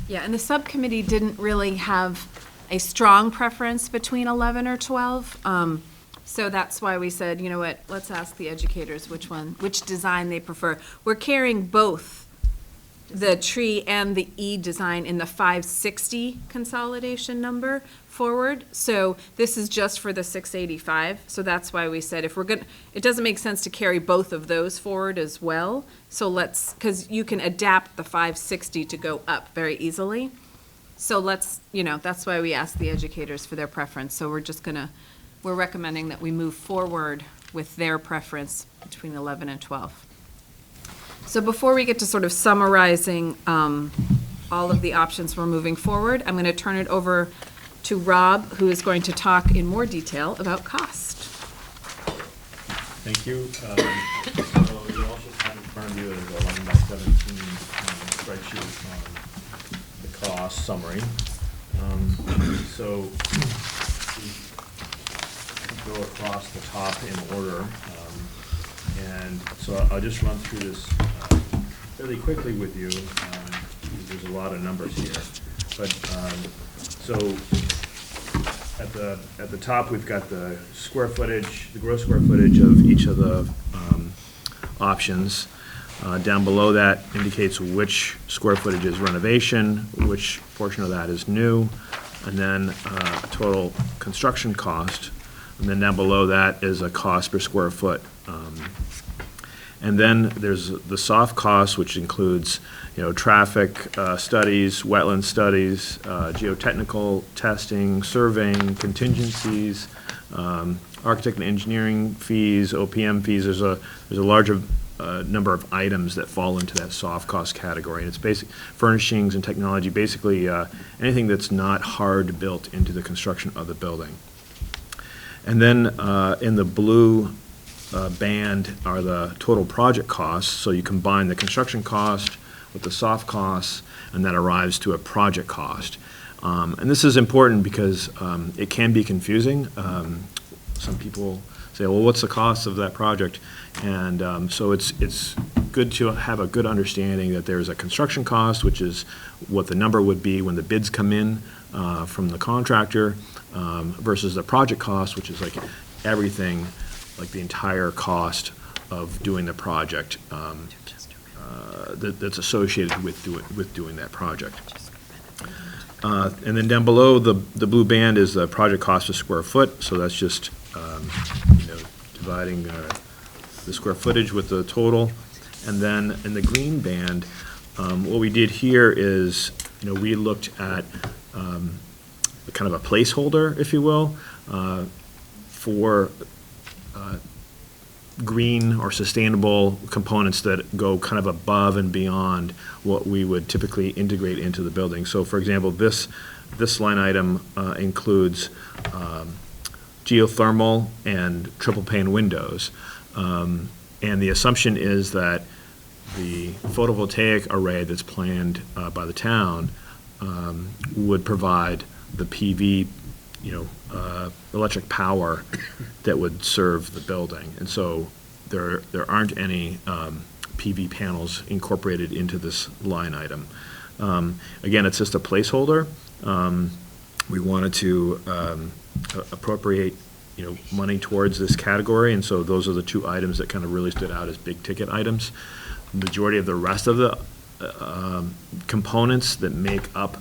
Yeah, and the subcommittee didn't really have a strong preference between 11 or 12. So that's why we said, you know what, let's ask the educators which design they prefer. We're carrying both the tree and the E design in the 560 consolidation number forward. So this is just for the 685. So that's why we said it doesn't make sense to carry both of those forward as well. So because you can adapt the 560 to go up very easily. So that's why we asked the educators for their preference. So we're recommending that we move forward with their preference between 11 and 12. So before we get to sort of summarizing all of the options we're moving forward, I'm going to turn it over to Rob, who is going to talk in more detail about cost. Thank you. So you also have in front of you is 11 by 17 spreadsheet on the cost summary. So we go across the top in order. And so I'll just run through this fairly quickly with you. There's a lot of numbers here. But so at the top, we've got the square footage, the gross square footage of each of the options. Down below that indicates which square footage is renovation, which portion of that is new, and then a total construction cost. And then down below that is a cost per square foot. And then there's the soft costs, which includes, traffic studies, wetland studies, geotechnical testing, surveying, contingencies, architect and engineering fees, OPM fees. There's a larger number of items that fall into that soft cost category. And it's basic furnishings and technology, basically anything that's not hard built into the construction of the building. And then in the blue band are the total project costs. So you combine the construction cost with the soft costs, and that arrives to a project cost. And this is important because it can be confusing. Some people say, well, what's the cost of that project? And so it's good to have a good understanding that there's a construction cost, which is what the number would be when the bids come in from the contractor, versus the project cost, which is like everything, like the entire cost of doing the project that's associated with doing that project. And then down below, the blue band is the project cost per square foot, so that's just, dividing the square footage with the total. And then in the green band, what we did here is, we looked at kind of a placeholder, if you will, for green or sustainable components that go kind of above and beyond what we would typically integrate into the building. So for example, this line item includes geothermal and triple pane windows. And the assumption is that the photovoltaic array that's planned by the town would provide the PV, electric power that would serve the building. And so there aren't any PV panels incorporated into this line item. Again, it's just a placeholder. We wanted to appropriate, money towards this category, and so those are the two items that kind of really stood out as big ticket items. The majority of the rest of the components that make up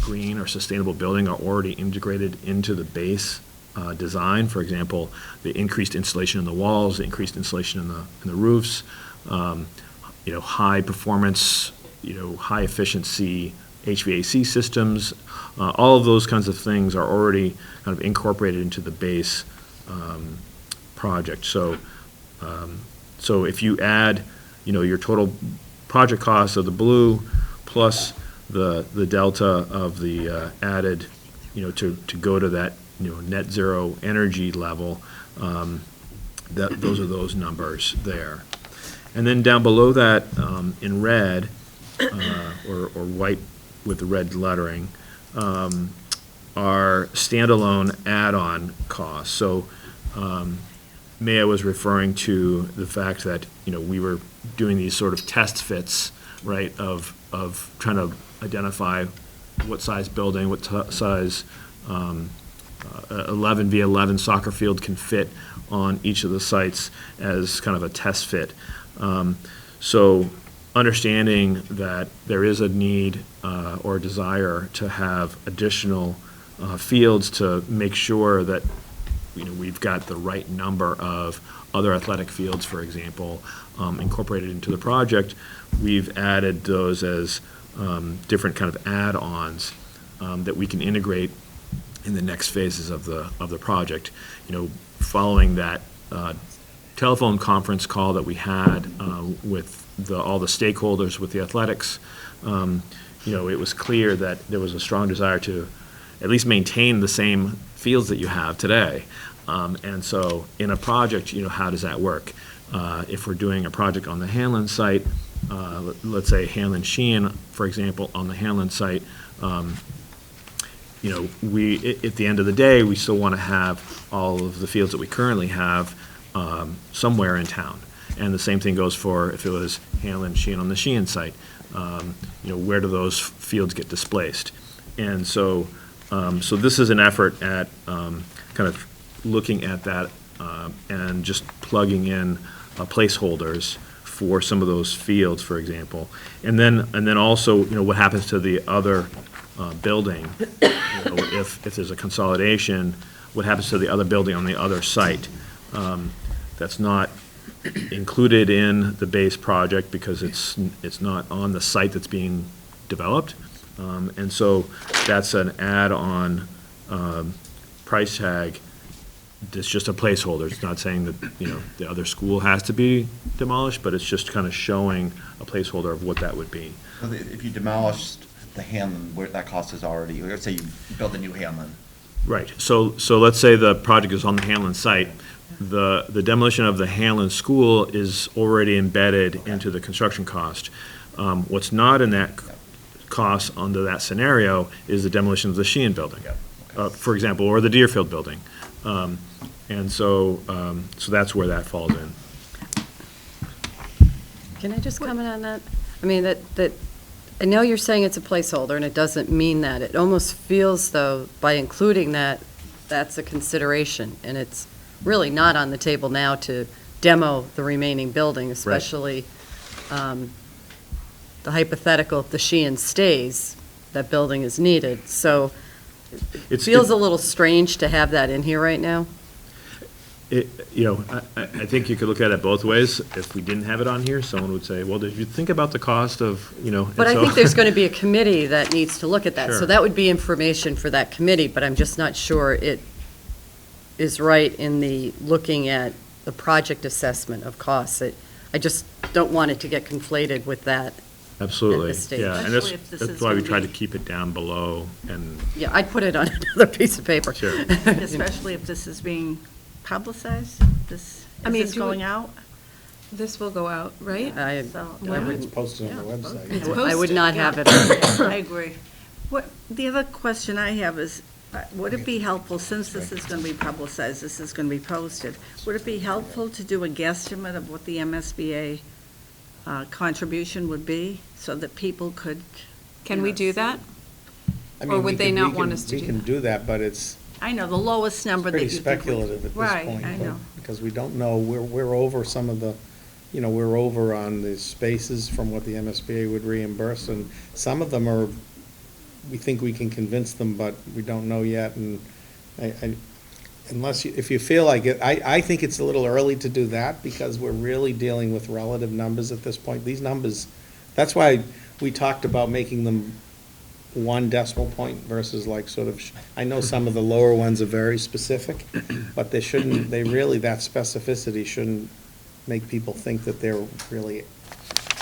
green or sustainable building are already integrated into the base design. For example, the increased insulation in the walls, the increased insulation in the roofs, high performance, high efficiency HVAC systems. All of those kinds of things are already kind of incorporated into the base project. So if you add, your total project cost of the blue plus the delta of the added, to go to that, net zero energy level, those are those numbers there. And then down below that, in red, or white with the red lettering, are standalone add-on costs. So Maya was referring to the fact that, we were doing these sort of test fits, right, of trying to identify what size building, what size 11v11 soccer field can fit on each of the sites as kind of a test fit. So understanding that there is a need or desire to have additional fields to make sure that we've got the right number of other athletic fields, for example, incorporated into the project. We've added those as different kind of add-ons that we can integrate in the next phases of the project. Following that telephone conference call that we had with all the stakeholders with the athletics, it was clear that there was a strong desire to at least maintain the same fields that you have today. And so in a project, how does that work? If we're doing a project on the Hanlon site, let's say Hanlon Sheehan, for example, on the Hanlon site, we, at the end of the day, we still want to have all of the fields that we currently have somewhere in town. And the same thing goes for if it was Hanlon Sheehan on the Sheehan site. Where do those fields get displaced? And so this is an effort at kind of looking at that and just plugging in placeholders for some of those fields, for example. And then also, what happens to the other building, if there's a consolidation, what happens to the other building on the other site? That's not included in the base project because it's not on the site that's being developed. And so that's an add-on price tag. It's just a placeholder. It's not saying that, the other school has to be demolished, but it's just kind of showing a placeholder of what that would be. If you demolished the Hanlon, where that cost is already, let's say you build a new Hanlon. Right. So let's say the project is on the Hanlon site. The demolition of the Hanlon school is already embedded into the construction cost. What's not in that cost under that scenario is the demolition of the Sheehan building, for example, or the Deerfield building. And so, so that's where that falls in. Can I just comment on that? I mean, I know you're saying it's a placeholder, and it doesn't mean that. It almost feels, though, by including that, that's a consideration, and it's really not on the table now to demo the remaining building, especially the hypothetical, if the Sheehan stays, that building is needed. So it feels a little strange to have that in here right now. You know, I think you could look at it both ways. If we didn't have it on here, someone would say, well, did you think about the cost of, you know? But I think there's going to be a committee that needs to look at that. So Sure. that would be information for that committee, but I'm just not sure it is right in the looking at the project assessment of costs. I just don't want it to get conflated with that. Absolutely, at this stage. yeah, and Especially if this that's is why we gonna tried to be- keep it down below, and, Yeah, I'd put it on another piece of paper. Sure. Especially if this is being publicized, is this going out? This will go out, right? I So- wouldn't- It's posted on the website. It's I would posted, not yeah. have it on. I agree. The other question I have is, would it be helpful, since this is going to be publicized, this is going to be posted, would it be helpful to do a guesstimate of what the MSBA contribution would be, so that people could? Can we do that? I Or mean, would we they can- not we want can- us to We do can that? do that, but it's I know, the lowest number that you pretty think. speculative at this point. Right, I but- know. Because we don't know, we're over some of the, you know, we're over on the spaces from what the MSBA would reimburse, and some of them are, we think we can convince them, but we don't know yet, and unless, if you feel like it, I think it's a little early to do that, because we're really dealing with relative numbers at this point. These numbers, that's why we talked about making them one decimal point versus like sort of, I know some of the lower ones are very specific, but they shouldn't, that specificity shouldn't make people think that they're really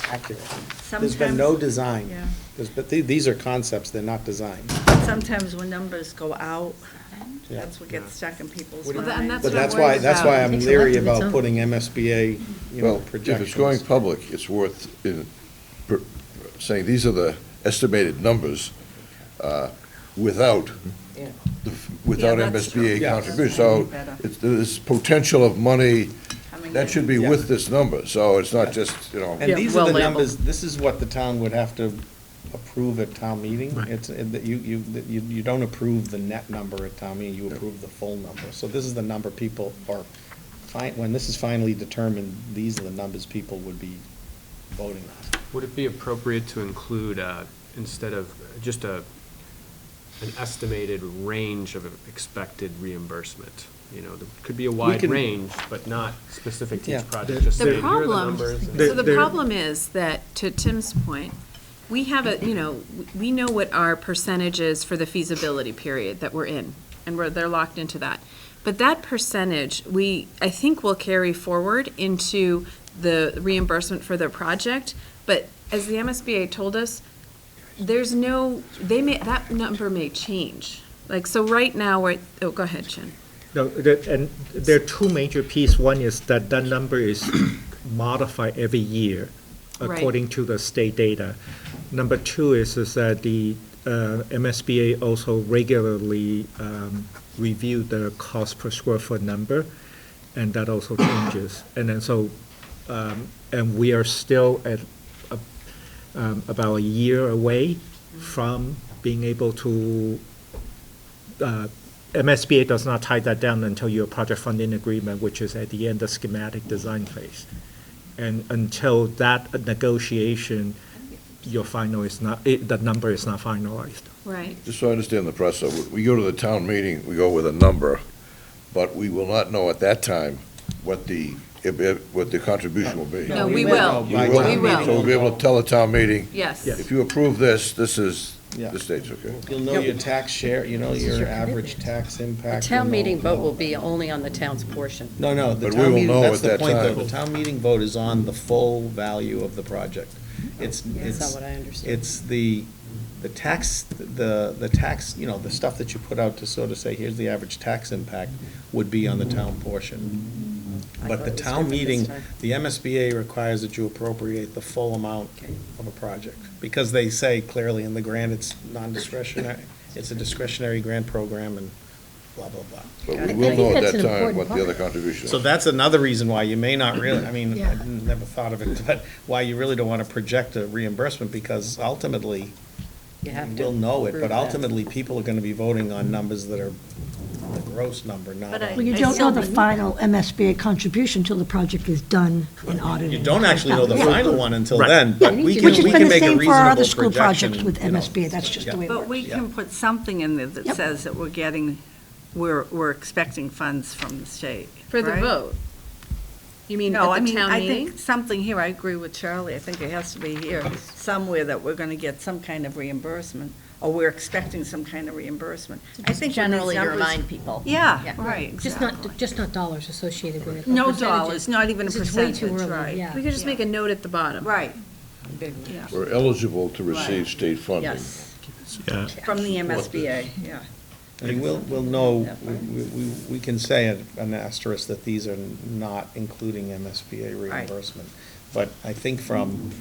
accurate. There's been no Sometimes- design. Yeah. But these are concepts, they're not designed. Sometimes when numbers go out, Yeah. that's what gets stuck in people's Well, minds. and that's But what that's I'm why, worried that's why about. I'm Takes a leery life of its about own. putting MSBA, you know, Well, projections. if it's going public, it's worth saying, these are the estimated numbers without, without Yeah, that's true. MSBA Yeah. contribution. So Better. there's potential of money, Coming that in. should be Yeah. with this number. So it's not just, you know. And Yeah, these well are the labeled. numbers, this is what the town would have to approve at town meeting. Right. It's, that you don't approve the net number at town meeting, you approve the full number. So this is the number people are, when this is finally determined, these are the numbers people would be voting on. Would it be appropriate to include, instead of just an estimated range of expected reimbursement? You know, there could be a wide can- range, but not specific to Yeah. each project, just The saying, here are the problem, numbers. and- so the problem is that, to Tim's point, we have we know what our percentage is for the feasibility period that we're in, and they're locked into that. But that percentage, I think will carry forward into the reimbursement for the project, but as the MSBA told us, that number may change. Like, so right now, go ahead, Chin. No, and there are two major pieces. One is that number is modified every year Right. according to the state data. Number two is that the MSBA also regularly review the cost per square foot number, and that also changes. And then so, and we are still at about a year away from being able to, MSBA does not tie that down until your project funding agreement, which is at the end of schematic design phase. And until that negotiation, your final is not, the number is not finalized. Right. Just so I understand the process, we go to the town meeting, we go with a number, but we will not know at that time what the contribution will be. No, we will. By You will? town We will. meeting, So we'll be able to tell the town meeting, Yes. if you approve this, this is Yeah. the stage, okay? You'll know your tax share, you know your average tax The impact. town you'll meeting know- vote will be only on the town's portion. No, the But we town will meeting, know that's at the that point, though. time. The town meeting vote is on the full value of the project. It's, That's not what I understood. it's the tax, the tax, you know, the stuff that you put out to sort of say, here's the average tax impact, would be on the town portion. I But thought the it was town different this meeting, time. the MSBA requires that you appropriate the full amount of a project. Because they say clearly in the grant, it's non-discretionary, it's a discretionary grant program, and blah, blah, blah. But I we will think know at that's that an time important what the part. other contributions So are. that's another reason why you may not really, I mean, Yeah. I never thought of it, but why you really don't want to project a reimbursement, because ultimately, You have to we'll know it, prove but that. ultimately, people are going to be voting on numbers that are the gross number, not. But Well, you I don't still know the think- final MSBA contribution till the project is done and audited. You don't actually know the Yeah. final one until Right. then, but we Which can, has we been can the make a same for our reasonable other school projection. projects with you know. MSBA, that's just the way it works. But we can put something in there that Yep. says that we're expecting funds from the state. For the right? vote? You mean No, I at the mean, town I meeting? think something here, I agree with Charlie, I think it has to be here, somewhere that we're gonna get some kind of reimbursement, or we're expecting some kind of reimbursement. I think when these Generally to numbers- remind people. Yeah, Yeah. right, Just not dollars associated with it. but No percentages. dollars, not even a Because it's way too percentage, early, right. yeah. We could just make a note at the bottom. Right, Big one. yeah, We're eligible to receive Right. state funding. yes, Yeah. from the MSBA, yeah. I mean, we'll know, we can say an asterisk that these are not including MSBA reimbursement. But I think from,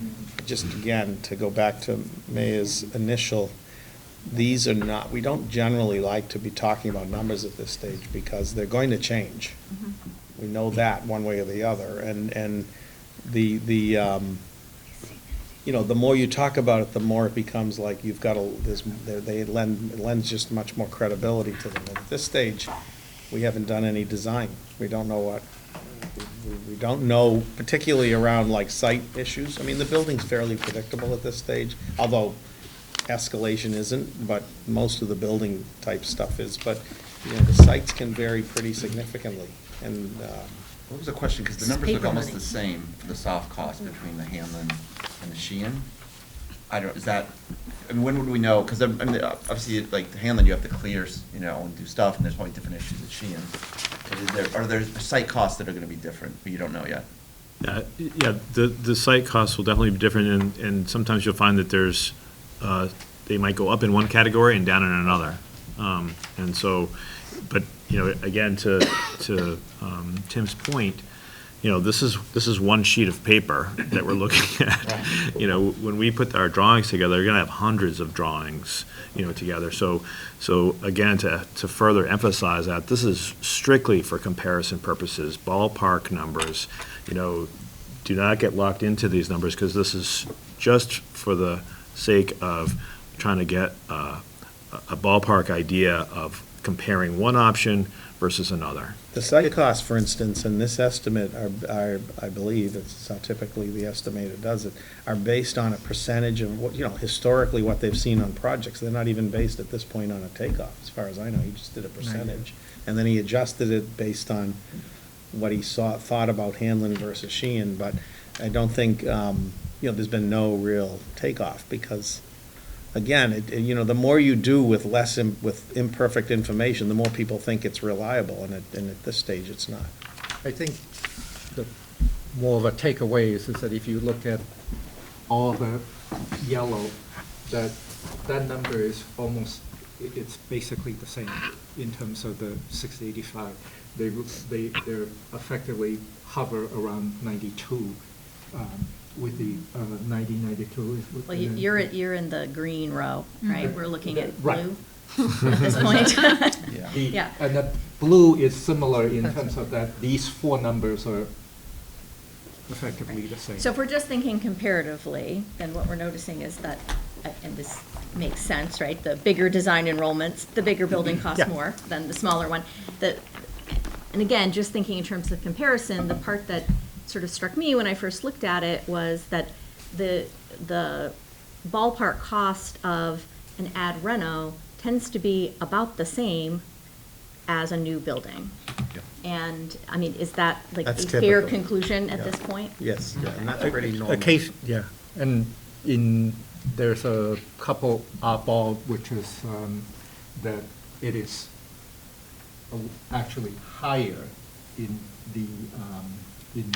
just again, to go back to Maya's initial, these are not, we don't generally like to be talking about numbers at this stage because they're going to change. We know that one way or the other, and you know, the more you talk about it, the more it becomes like you've got to, it lends just much more credibility to them. At this stage, we haven't done any design. We don't know what, we don't know, particularly around like site issues. I mean, the building's fairly predictable at this stage, although escalation isn't, but most of the building type stuff is. But, you know, the sites can vary pretty significantly, and, What was the question? Because the numbers Paper look almost money. the same for the soft cost between the Hanlon and the Sheehan. I don't, is that, I mean, when would we know? Because I mean, obviously, like the Hanlon, you have to clear, you know, and do stuff, and there's probably different issues at Sheehan. Are there site costs that are going to be different, but you don't know yet? Yeah, the site costs will definitely be different, and sometimes you'll find that there's, they might go up in one category and down in another. And so, but, you know, again, to Tim's point, you know, this is one sheet of paper that we're looking at. You know, when we put our drawings together, we're gonna have hundreds of drawings, you know, together. So again, to further emphasize that, this is strictly for comparison purposes, ballpark numbers. You know, do not get locked into these numbers, because this is just for the sake of trying to get a ballpark idea of comparing one option versus another. the site costs, for instance, in this estimate are, I believe, it's not typically the estimator does it, are based on a percentage of what, you know, historically what they've seen on projects. They're not even based at this point on a takeoff, as far as I know. He just did a percentage. And then he adjusted it based on what he thought about Hanlon versus Sheehan, but I don't think, you know, there's been no real takeoff, because, again, you know, the more you do with with imperfect information, the more people think it's reliable, and at this stage, it's not. I think the more of a takeaway is that if you look at all the yellow, that number is almost, it's basically the same in terms of the 685. They're effectively hover around 92, with the 90, 92. Well, you're in the green row, right? We're looking at Right. blue at this point. Yeah. And the blue is similar in terms of that these four numbers are effectively the same. So if we're just thinking comparatively, then what we're noticing is that, and this makes sense, right? The bigger design enrollments, the bigger building costs Yeah. more than the smaller one. And again, just thinking in terms of comparison, the part that sort of struck me when I first looked at it was that the ballpark cost of an ad reno tends to be about the same as a new building. And, I mean, is that like a That's fair typical. conclusion at Yeah. this point? Yes, yeah, and that's pretty normal. A case, yeah, and there's a couple oddball, which is that it is actually higher in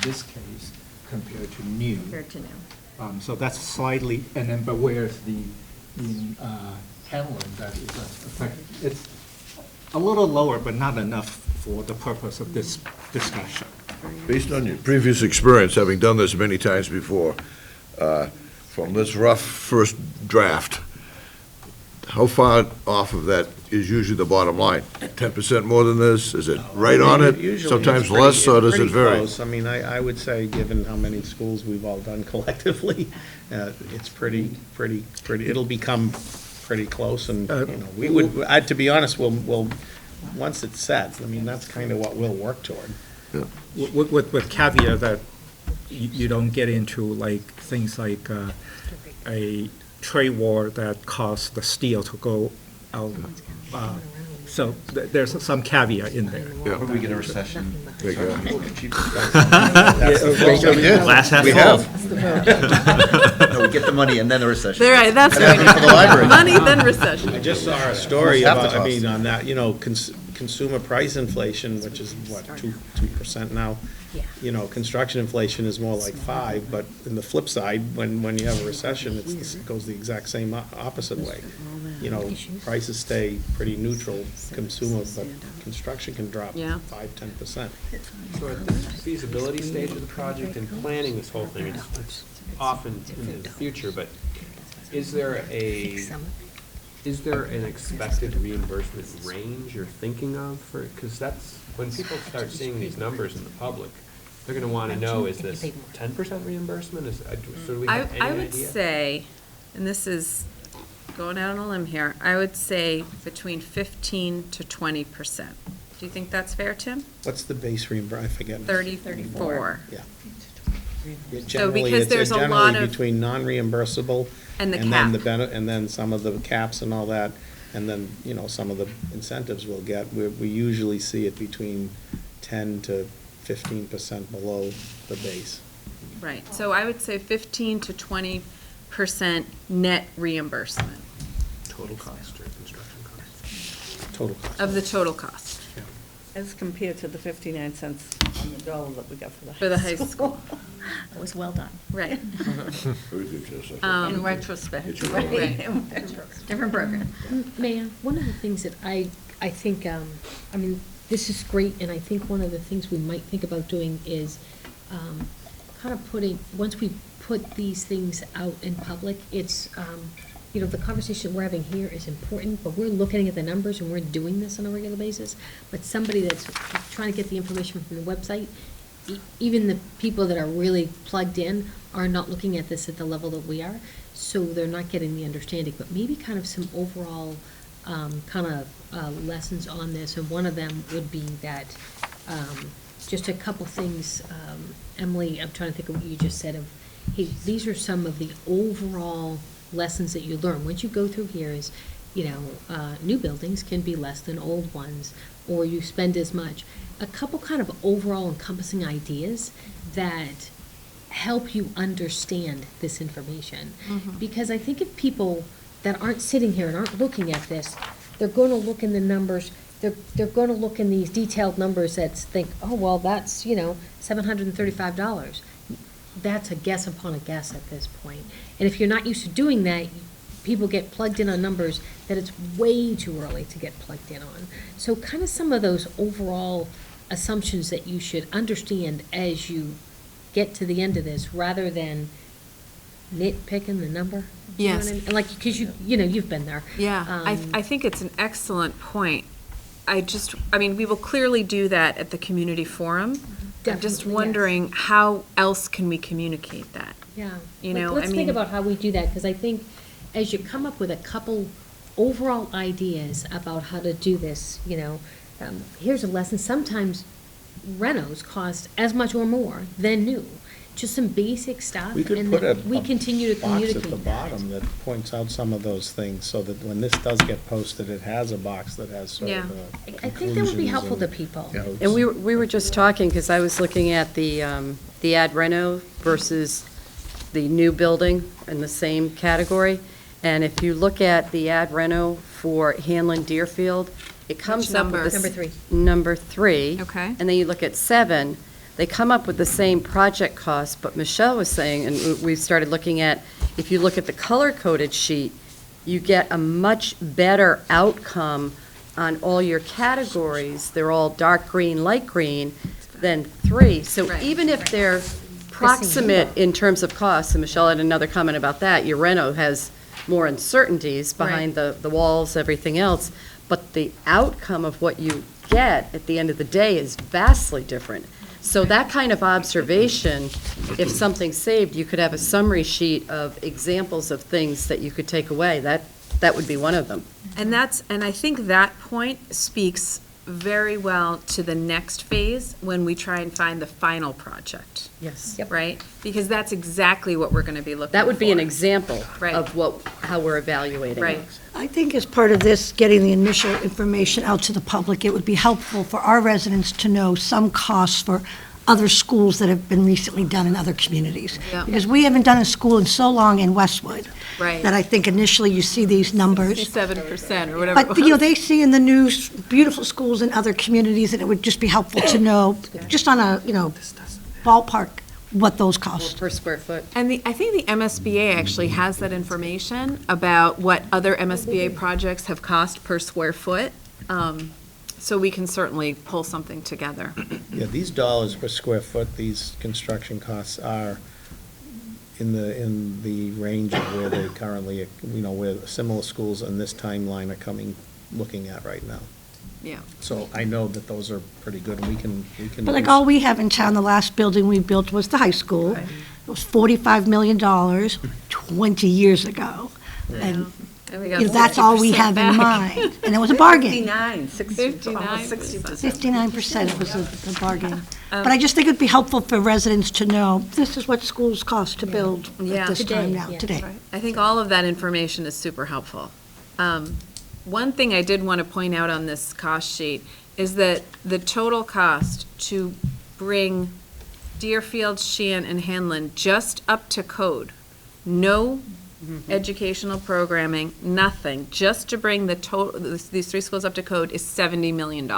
this case compared to new. Compared to new. So that's slightly, and then, but whereas in Hanlon, that is it's a little lower, but not enough for the purpose of this discussion. Based on your previous experience, having done this many times before, from this rough first draft, how far off of that is usually the bottom line? 10% more than this? Is it right on it? Usually Sometimes it's pretty- less, or does it's it pretty vary? close. I mean, I would say, given how many schools we've all done collectively, it's pretty, it'll become pretty close, and, you know, we would, to be honest, we'll, once it's set, I mean, that's kind of what we'll work toward. With caveat that you don't get into like things like a tray wall that caused the steel to go out. So there's some caveat in there. Yeah. Or we get a recession. There you go. Glass half We full. have. No, we get the money and then the recession. All right, that's That happens for the library. money, then recession. I just saw a story Almost half the about, I cost. mean, on that, you know, consumer price inflation, which is what, 2% now? Yeah. You know, construction inflation is more like 5, but in the flip side, when you have a recession, it goes the exact same opposite way. You know, prices stay pretty neutral, consumer, but construction can drop Yeah. 5-10%. So at the feasibility stage of the project and planning this whole thing, it's often in the future, but is there an expected reimbursement range you're thinking of for, because that's, when people start seeing these numbers in the public, they're gonna wanna know, is this 10% reimbursement, so do we have any idea? I would say, and this is going out on a limb here, I would say between 15 to 20%. Do you think that's fair, Tim? What's the base reimbursement? I forget. 34. Yeah. So because there's a lot Generally of, between non-reimbursable. and the then cap. and then some of the caps and all that, and then, you know, some of the incentives we'll get. We usually see it between 10 to 15% below the base. Right, so I would say 15 to 20% net reimbursement Total cost or construction cost? Total cost. of the total cost As compared to the 59 cents on the dollar that we got for the high school. for the high school. That was well done. Right. Very good, Jessica. In retrospect. Right. Different program. Mayor, one of the things that I think, I mean, this is great, and I think one of the things we might think about doing is kind of putting, once we put these things out in public, it's, you know, the conversation we're having here is important, but we're looking at the numbers and we're doing this on a regular basis. But somebody that's trying to get the information from the website, even the people that are really plugged in are not looking at this at the level that we are, so they're not getting the understanding. But maybe kind of some overall lessons on this, and one of them would be that, just a couple things, Emily, I'm trying to think of what you just said of, hey, these are some of the overall lessons that you learn. Once you go through here is, you know, new buildings can be less than old ones, or you spend as much. A couple kind of overall encompassing ideas that help you understand this information. Because I think if people that aren't sitting here and aren't looking at this, they're going to look in the numbers, they're going to look in these detailed numbers that think, oh, well, that's, you know, $735. That's a guess upon a guess at this point. And if you're not used to doing that, people get plugged in on numbers that it's way too early to get plugged in on. So kind of some of those overall assumptions that you should understand as you get to the end of this, rather than nitpicking the number. You know what Yes. I mean? And like, because you know, you've been there. Yeah, I think it's an excellent point. I mean, we will clearly do that at the community forum. I'm just Definitely, yes. wondering, how else can we communicate that? Yeah. You know, Let's I think mean- about how we do that, because I think as you come up with a couple overall ideas about how to do this, you know, here's a lesson. Sometimes renos cost as much or more than new. Just some basic stuff. We could and put that we continue to box communicate at the that. bottom that points out some of those things, so that when this does get posted, it has a box that has sort Yeah. of I think that would be helpful to conclusions people. and notes. And we were just talking, because I was looking at the ad reno versus the new building in the same category. And if you look at the ad reno for Hanlon Deerfield, it comes Which up number? with Number 3. Number 3. Okay. And then you look at 7, they come up with the same project cost, but Michelle was saying, and we started looking at, if you look at the color-coded sheet, you get a much better outcome on all your categories. They're all dark green, light green, than 3. So Right. even if they're proximate in terms of cost, and Michelle had another comment about that, your reno has more uncertainties behind the walls, everything else, but the outcome of what you get at the end of the day is vastly different. So that kind of observation, if something's saved, you could have a summary sheet of examples of things that you could take away. That would be one of them. And I think that point speaks very well to the next phase when we try and find the final project. Yes. Right? Because that's exactly what we're gonna be looking for. That would be an example Right. of how we're evaluating. Right. I think as part of this, getting the initial information out to the public, it would be helpful for our residents to know some costs for other schools that have been recently done in other communities. Yeah. Because we haven't done a school in so long in Westwood. Right. That I think initially you see these numbers. 7% or whatever. But, they see in the news beautiful schools in other communities, and it would just be helpful to know, just on a, ballpark, what those cost. Per square foot. And I think the MSBA actually has that information about what other MSBA projects have cost per square foot. So we can certainly pull something together. Yeah, these dollars per square foot, these construction costs are in the range of where they currently, where similar schools in this timeline are looking at right now. Yeah. So I know that those are pretty good, and we can. But like all we have in town, the last building we built was the high school. It was $45 million 20 years ago. And And we got that's all we 60% have in back. mind. And it was a bargain. 59, almost 60%. 59% it was a bargain. But I just think it'd be helpful for residents to know, this is what schools cost to build Yeah. at this time now, yeah. today. I think all of that information is super helpful. One thing I did want to point out on this cost sheet is that the total cost to bring Deerfield, Sheehan, and Hanlon just up to code, no educational programming, nothing, just to bring these three schools up to code is $70 million.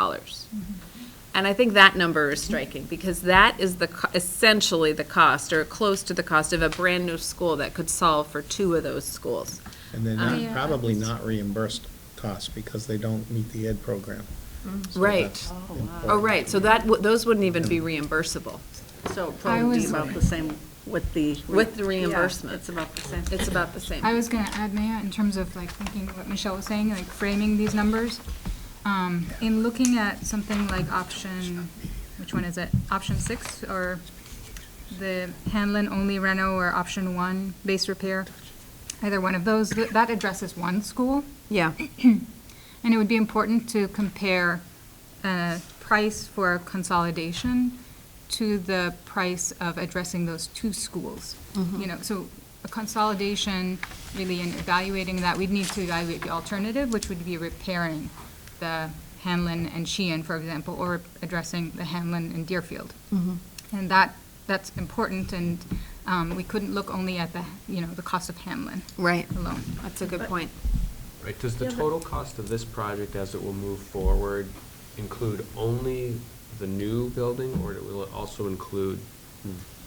And I think that number is striking, because that is essentially the cost, or close to the cost of a brand-new school that could solve for two of those schools. And they're probably not reimbursed costs because they don't meet the ed program. So Right. that's Oh, important. right, so those wouldn't even be reimbursable. So it'd probably be about the same with the. With the reimbursement. Yeah, it's about the same. It's about the same. I was gonna add, Maya, in terms of like thinking what Michelle was saying, like framing these numbers. In looking at something like option, which one is it? Option 6, or the Hanlon only reno, or option 1, base repair? Either one of those, that addresses one school. Yeah. And it would be important to compare price for consolidation to the price of addressing those two schools. So a consolidation, really, in evaluating that, we'd need to evaluate the alternative, which would be repairing the Hanlon and Sheehan, for example, or addressing the Hanlon and Deerfield. And that's important, and we couldn't look only at the cost of Hanlon Right. alone. That's a good point. Right, does the total cost of this project as it will move forward include only the new building, or will it also include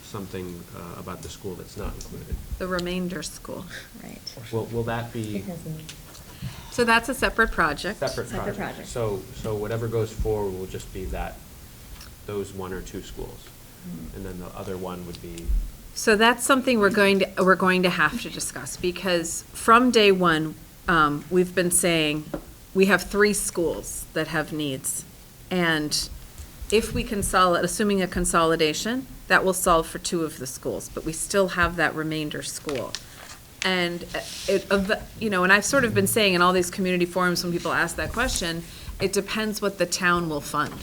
something about the school that's not included? The remainder school. Right. Will that be So that's a separate project. separate Separate project? project. So whatever goes forward will just be those one or two schools? And then the other one would be? So that's something we're going to have to discuss, because from day one, we've been saying we have 3 schools that have needs. And if we assuming a consolidation, that will solve for 2 of the schools, but we still have that remainder school. And and I've sort of been saying in all these community forums when people ask that question, it depends what the town will fund.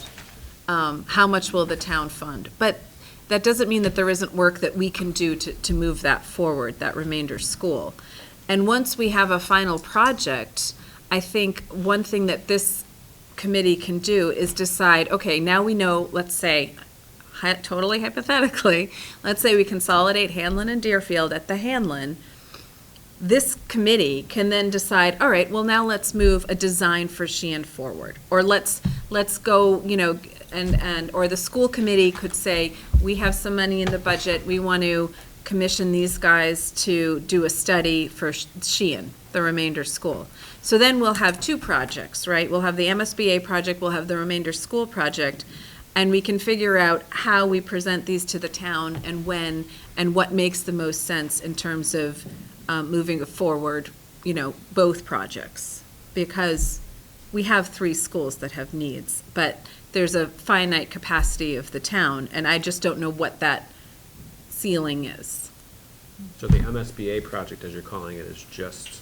How much will the town fund? But that doesn't mean that there isn't work that we can do to move that forward, that remainder school. And once we have a final project, I think one thing that this committee can do is decide, okay, now we know, let's say, totally hypothetically, let's say we consolidate Hanlon and Deerfield at the Hanlon. This committee can then decide, all right, well, now let's move a design for Sheehan forward. Or let's go, or the school committee could say, we have some money in the budget, we want to commission these guys to do a study for Sheehan, the remainder school. So then we'll have 2 projects, right? We'll have the MSBA project, we'll have the remainder school project, and we can figure out how we present these to the town and when, and what makes the most sense in terms of moving forward, both projects. Because we have 3 schools that have needs, but there's a finite capacity of the town, and I just don't know what that ceiling is. So the MSBA project, as you're calling it, is just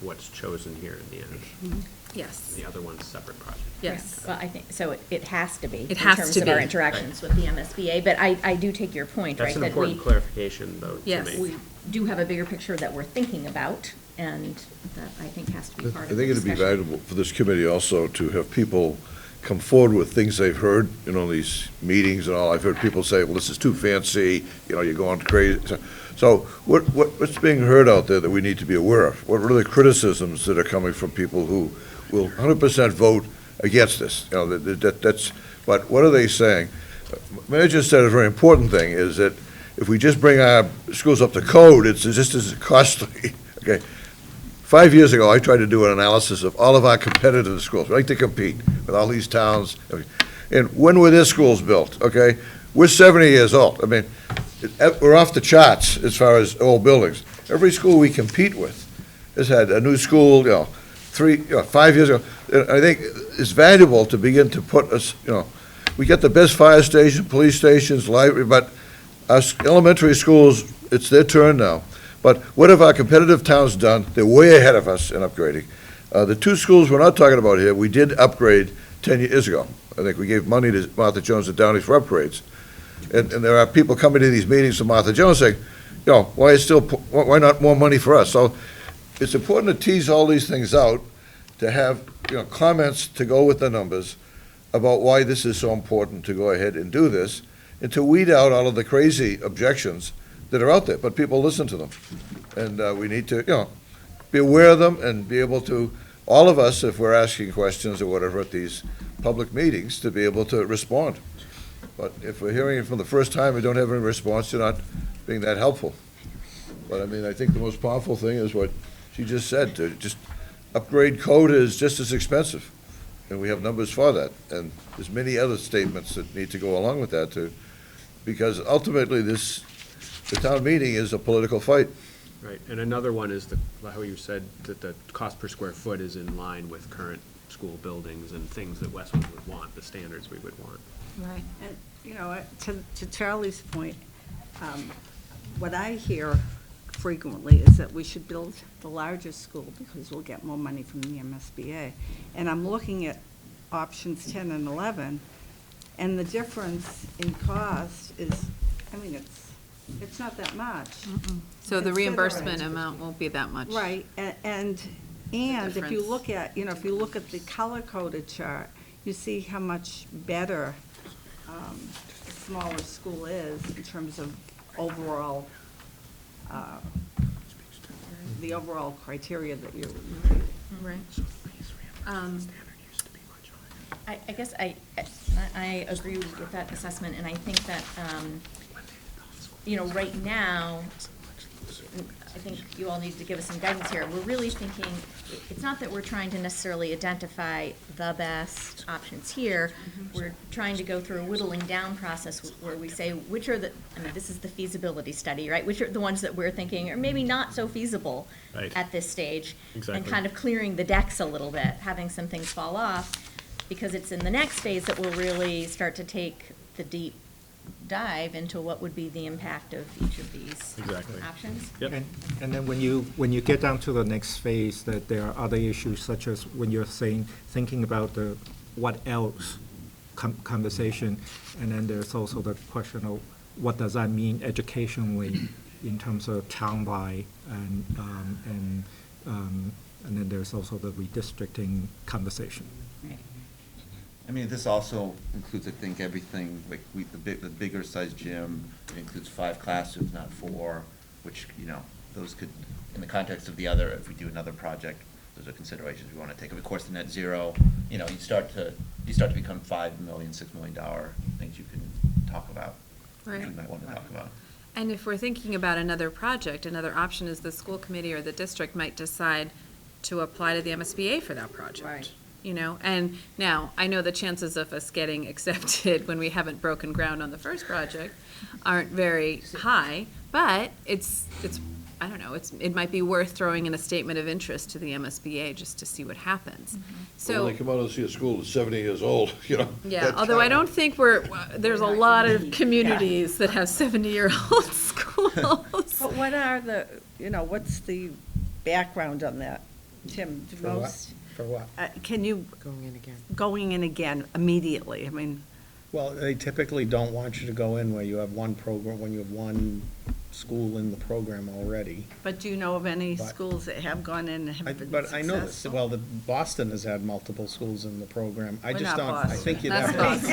what's chosen here in the end? Yes. And the other one's separate project? Yes. Well, I think, so it has to be. It has to In terms of our be. interactions with the MSBA, but I do take your point, right? That's an that important we- clarification, though, to Yes. make. We do have a bigger picture that we're thinking about, and that I think has to be I part of the think it'd be discussion. valuable for this committee also to have people come forward with things they've heard, these meetings and all. I've heard people say, well, this is too fancy, you're going crazy. So what's being heard out there that we need to be aware of? What are the criticisms that are coming from people who will 100% vote against this? But what are they saying? Mayor just said a very important thing, is that if we just bring our schools up to code, it's just as costly, okay? 5 years ago, I tried to do an analysis of all of our competitive schools. We like to compete with all these towns. And when were their schools built, okay? We're 70 years old. I mean, we're off the charts as far as old buildings. Every school we compete with has had a new school, 5 years ago. I think it's valuable to begin to put us, we get the best fire station, police stations, library, but our elementary schools, it's their turn now. But what have our competitive towns done? They're way ahead of us in upgrading. The 2 schools we're not talking about here, we did upgrade 10 years ago. I think we gave money to Martha Jones and Downey for upgrades. And there are people coming to these meetings from Martha Jones saying, why not more money for us? So it's important to tease all these things out, to have, comments to go with the numbers about why this is so important to go ahead and do this, and to weed out all of the crazy objections that are out there, but people listen to them. And we need to, be aware of them and be able to, all of us, if we're asking questions or whatever at these public meetings, to be able to respond. But if we're hearing it from the first time and don't have any response, you're not being that helpful. But I mean, I think the most powerful thing is what she just said, to just upgrade code is just as expensive. And we have numbers for that. And there's many other statements that need to go along with that too. Because ultimately the town meeting is a political fight. Right, and another one is how you said that the cost per square foot is in line with current school buildings and things that Westwood would want, the standards we would want. Right. And, to Charlie's point, what I hear frequently is that we should build the largest school because we'll get more money from the MSBA. And I'm looking at options 10 and 11, and the difference in cost is, it's not that much. So the reimbursement Considering- amount won't be that much. Right, and if you difference. look at, if you look at the color-coded chart, you see how much better the smaller school is in terms of overall, the overall criteria that you're. Right. I guess I agree with that assessment, and I think that, right now, I think you all need to give us some guidance here. We're really thinking, it's not that we're trying to necessarily identify the best options here. We're trying to go through a whittling down process where we say, which are this is the feasibility study, right? Which are the ones that we're thinking are maybe not so feasible Right. at this stage. Exactly. And kind of clearing the decks a little bit, having some things fall off, because it's in the next phase that we'll really start to take the deep dive into what would be the impact of each of these Exactly. options. Yep. And then when you get down to the next phase, that there are other issues such as when you're thinking about the what else conversation, and then there's also the question of what does that mean educationally in terms of townwide, and then there's also the redistricting conversation. Right. I mean, this also includes, I think, everything, like the bigger size gym, it includes 5 classrooms, not 4, which, those could, in the context of the other, if we do another project, those are considerations we want to take. Of course, the net zero, you start to become $5 million, $6 million things you can talk about, which we Right. might want to talk about. And if we're thinking about another project, another option is the school committee or the district might decide to apply to the MSBA for that project. Right. And now, I know the chances of us getting accepted when we haven't broken ground on the first project aren't very high, but I don't know, it might be worth throwing in a statement of interest to the MSBA just to see what happens. When So, they come out and see a school that's 70 years old, yeah, that although I time- don't think there's a lot of communities that have 70-year-old schools. But what are the, what's the background on that, Tim? For what? For what? Can you? Going in again. Going in again immediately, I mean. Well, they typically don't want you to go in where you have one program, when you have one school in the program already. But do you know of any But- schools that have gone in and have been But I know this, successful? well, Boston has had multiple schools in the program. I We're just not don't, I Boston. think you'd That's have to.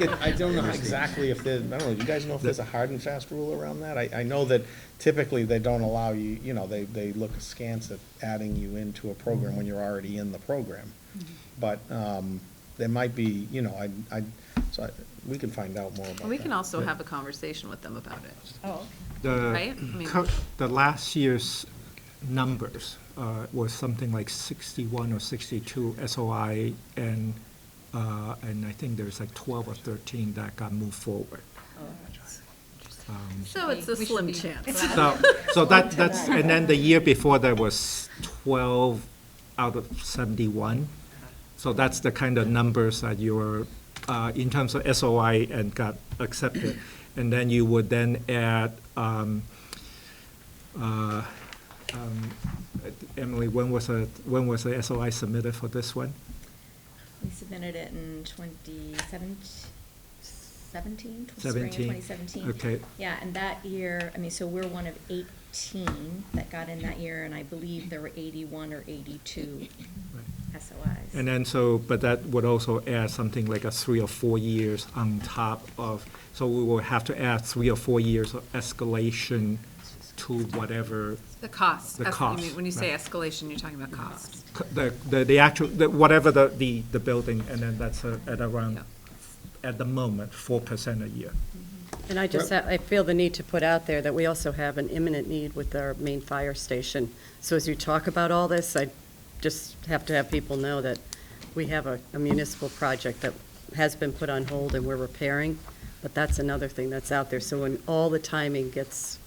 Boston. I don't know exactly if there, I don't know, do you guys know if there's a hard and fast rule around that? I know that typically they don't allow you, they look askance at adding you into a program when you're already in the program. But, there might be, we can find out more about that. We can also have a conversation with them about it. Oh, Right? I mean- The last year's numbers was something like 61 or 62 SOI, and I think there's like 12 or 13 that got moved forward. So it's a We should slim be chance. So that's, and then the year before that was 12 out of 71. So that's the kind of numbers that you're, in terms of SOI and got accepted. And then you would then add, Emily, when was the SOI submitted for this one? We submitted it in 2017, spring of 17? 2017. Okay. Yeah, and that year, so we're one of 18 that got in that year, and I believe there were 81 or 82 SOIs. And then but that would also add something like a 3 or 4 years on top of, so we will have to add 3 or 4 years of escalation to whatever. The cost. The You cost, mean, when you say right. escalation, you're talking about cost. The actual, whatever the building, and then that's at around, at the moment, 4% a year. And I feel the need to put out there that we also have an imminent need with our main fire station. So as you talk about all this, I just have to have people know that we have a municipal project that has been put on hold and we're repairing, but that's another thing that's out there. So when all the timing gets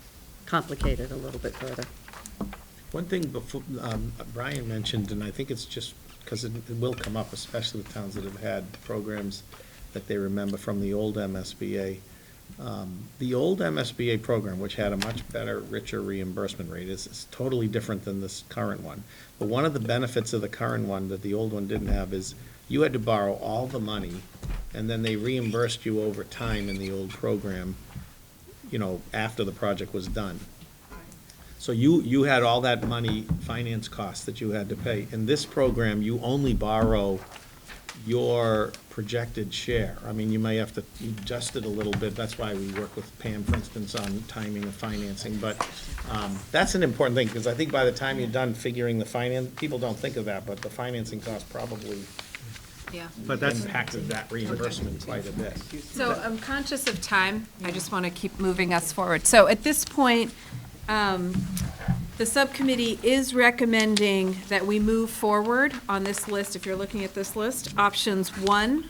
complicated a little bit further. One thing before, Brian mentioned, and I think it's just, because it will come up, especially with towns that have had programs that they remember from the old MSBA. The old MSBA program, which had a much better, richer reimbursement rate, is totally different than this current one. But one of the benefits of the current one that the old one didn't have is you had to borrow all the money, and then they reimbursed you over time in the old program, after the project was done. So you had all that money, finance costs that you had to pay. In this program, you only borrow your projected share. You may have to adjust it a little bit. That's why we work with Pam, for instance, on timing of financing. But that's an important thing, because I think by the time you're done figuring the finance, people don't think of that, but the financing cost probably Yeah. but that's impacted that reimbursement quite a bit. So I'm conscious of time. I just want to keep moving us forward. So at this point, the subcommittee is recommending that we move forward on this list. If you're looking at this list, options 1,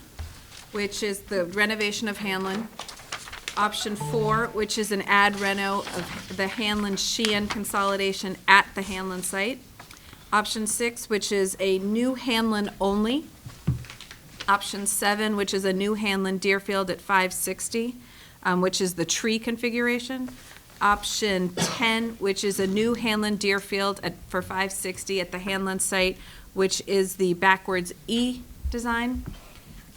which is the renovation of Hanlon. Option 4, which is an ad reno of the Hanlon Sheehan consolidation at the Hanlon site. Option 6, which is a new Hanlon only. Option 7, which is a new Hanlon Deerfield at 560, which is the tree configuration. Option 10, which is a new Hanlon Deerfield for 560 at the Hanlon site, which is the backwards E design.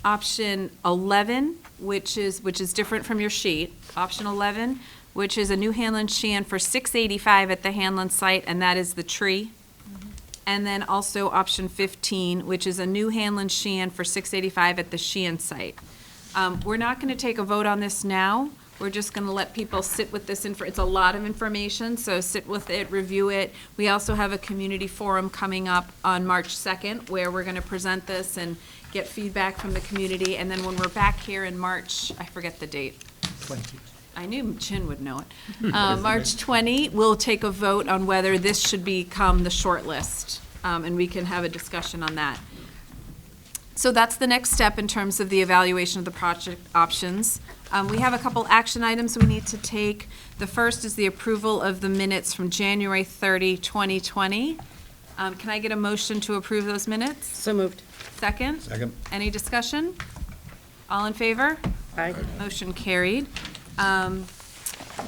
Option 11, which is different from your sheet. Option 11, which is a new Hanlon Sheehan for 685 at the Hanlon site, and that is the tree. And then also option 15, which is a new Hanlon Sheehan for 685 at the Sheehan site. We're not going to take a vote on this now. We're just going to let people sit with this it's a lot of information, so sit with it, review it. We also have a community forum coming up on March 2nd where we're going to present this and get feedback from the community. And then when we're back here in March, I forget the date. 20. I knew Chin would know it. March 20, we'll take a vote on whether this should become the shortlist, and we can have a discussion on that. So that's the next step in terms of the evaluation of the project options. We have a couple action items we need to take. The first is the approval of the minutes from January 30, 2020. Can I get a motion to approve those minutes? So moved. Second? Second. Any discussion? All in favor? Aye. Motion carried.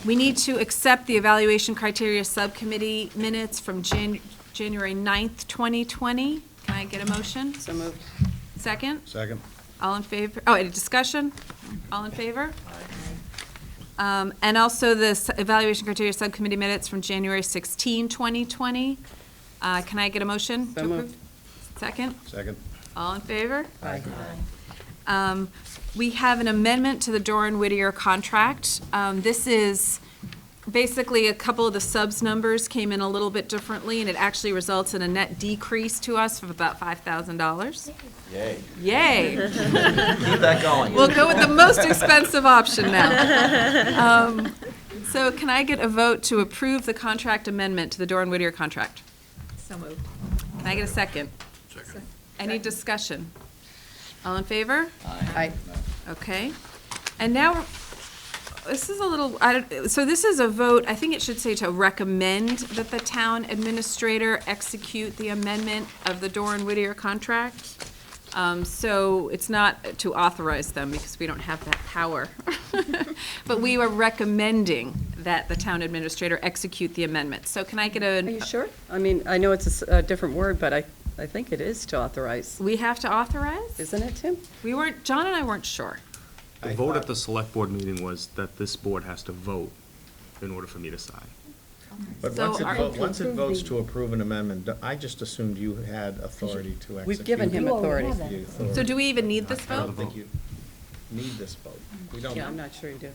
We need to accept the evaluation criteria subcommittee minutes from January 9th, 2020. Can I get a motion? So moved. Second? Second. All in favor? Oh, any discussion? All in favor? And also the evaluation criteria subcommittee minutes from January 16, 2020. Can I get a motion? So to moved. approve? Second? Second. All in favor? Aye. We have an amendment to the Doran Whittier contract. This is, basically, a couple of the subs numbers came in a little bit differently, and it actually results in a net decrease to us of about $5,000. Yay. Yay. Keep that going. We'll go with the most expensive option now. So can I get a vote to approve the contract amendment to the Doran Whittier contract? So moved. Can I get a second? Second. Any discussion? All in favor? Aye. Okay. And now, this is a little, so this is a vote, I think it should say to recommend that the town administrator execute the amendment of the Doran Whittier contract. So it's not to authorize them because we don't have that power. But we were recommending that the town administrator execute the amendment. So can I get Are you sure? I mean, I know it's a different word, but I think it is to authorize. We have to authorize? Isn't it, Tim? We weren't, John and I weren't sure. The vote at the select board meeting was that this board has to vote in order for me to sign. But So once it votes to approve an amendment, I just assumed you had authority to execute. We've given him You already authority. have that. the authority. So do we even need this I don't vote? think you need this vote. We don't. Yeah, I'm not sure you do.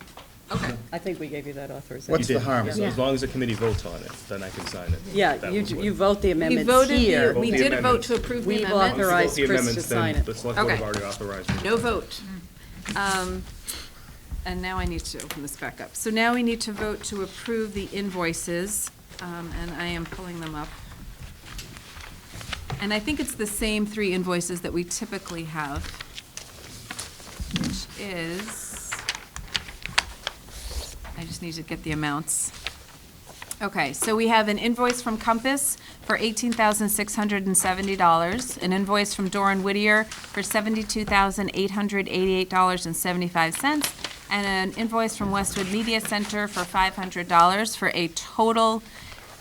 Okay. I think we gave you that authorization. What's the harm? Yeah. As long as the committee votes on it, then I can sign it. Yeah, That you, was what- you vote the We amendments voted, here. we the did a vote amendments. to approve the We've amendment. authorized Vote the Chris to amendments, then sign it. The select board have Okay. already authorized me. No vote. And now I need to open this back up. So now we need to vote to approve the invoices, and I am pulling them up. And I think it's the same 3 invoices that we typically have, which is, I just need to get the amounts. Okay, so we have an invoice from Compass for $18,670, an invoice from Doran Whittier for $72,888.75, and an invoice from Westwood Media Center for $500 for a total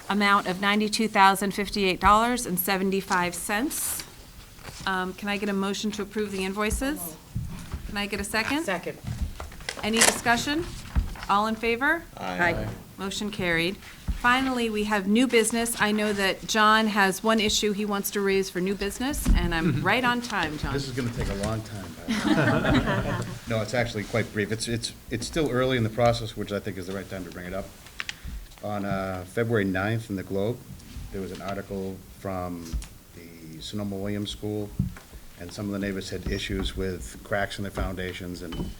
amount of $92,058.75. Can I get a motion to approve the invoices? Can I get a second? Second. Any discussion? All in favor? Aye. Motion carried. Finally, we have new business. I know that John has one issue he wants to raise for new business, and I'm right on time, John. This is gonna take a long time. No, it's actually quite brief. It's still early in the process, which I think is the right time to bring it up. On February 9th in the Globe, there was an article from the Sonoma Williams School, and some of the neighbors had issues with cracks in their foundations and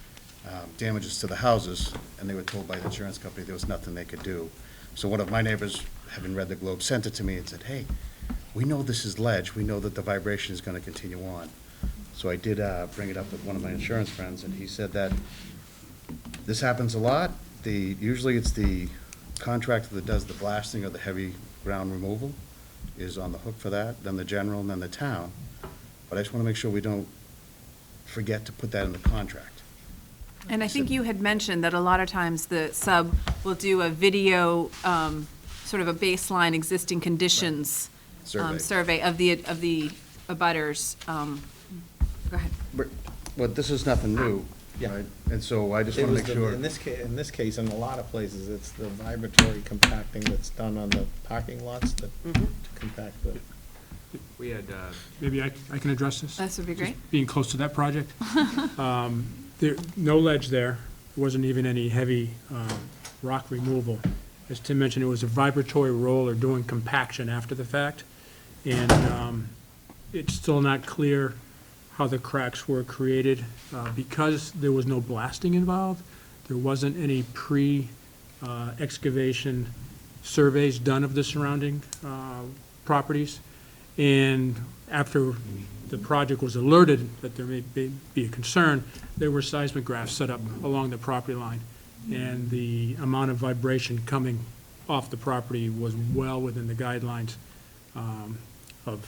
damages to the houses, and they were told by the insurance company there was nothing they could do. So one of my neighbors, having read the Globe, sent it to me and said, hey, we know this is ledge, we know that the vibration is gonna continue on. So I did bring it up with one of my insurance friends, and he said that this happens a lot. Usually it's the contractor that does the blasting or the heavy ground removal is on the hook for that, then the general, and then the town. But I just wanna make sure we don't forget to put that in the contract. And I think you had mentioned that a lot of times the sub will do a video, sort of a baseline existing conditions survey of the abutters. Go ahead. But this is nothing new, Yeah. right? And so I just It wanna was make the- sure. In this case, in a lot of places, it's the vibratory compacting that's done on the parking lots to compact the. We had, Maybe I can address this? This would be great. Being close to that project. There, no ledge there. There wasn't even any heavy rock removal. As Tim mentioned, it was a vibratory roller doing compaction after the fact. And it's still not clear how the cracks were created. Because there was no blasting involved, there wasn't any pre-excavation surveys done of the surrounding properties. And after the project was alerted that there may be a concern, there were seismographs set up along the property line. And the amount of vibration coming off the property was well within the guidelines of,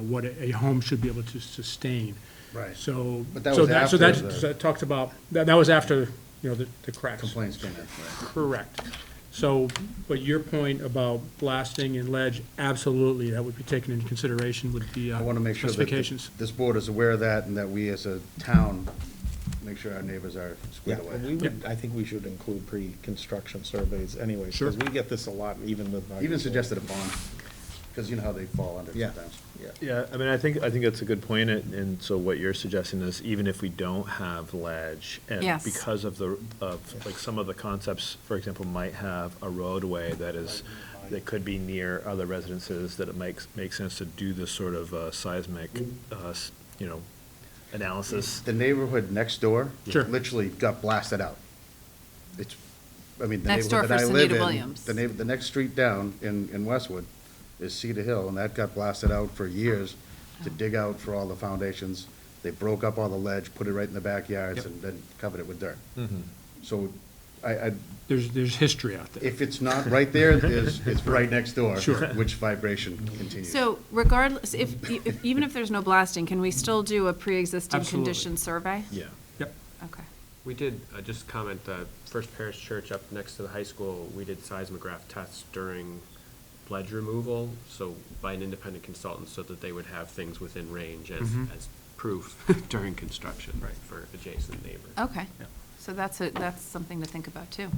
what a home should be able to sustain. Right. So, But that so was that, so after that, the- that talks about, that was after, the cracks. Complaints came in, right? Correct. So, but your point about blasting and ledge, absolutely, that would be taken into consideration with the I want to make sure that specifications. this board is aware of that and that we as a town make sure our neighbors are Yeah, squared away. and we would, I think we should include pre-construction surveys anyway, Sure. because we get this a lot, even with. Even suggested a bond, because you know how they fall under Yeah. sometimes. Yeah, I mean, I think that's a good point, and so what you're suggesting is even if we don't have ledge, and Yes. because of like, some of the concepts, for example, might have a roadway that could be near other residences, that it makes sense to do this sort of seismic, analysis. The neighborhood next door Sure. literally got blasted out. It's, the Next door neighborhood that I for live Sunita in, Williams. the next street down in Westwood is Cedar Hill, and that got blasted out for years to dig out for all the foundations. They broke up all the ledge, put it right in the backyards, and then covered it with dirt. So There's history out there. if it's not right there, it's right next door. Sure. Which vibration continues. So regardless, even if there's no blasting, can we still do a pre-existing Absolutely. condition survey? Yeah. Yep. Okay. We did, just comment, First Parish Church up next to the high school, we did seismograph tests during ledge removal, so by an independent consultant, so that they would have things within range as proof during construction, right, for adjacent neighbors. Okay. So that's something to think about, too.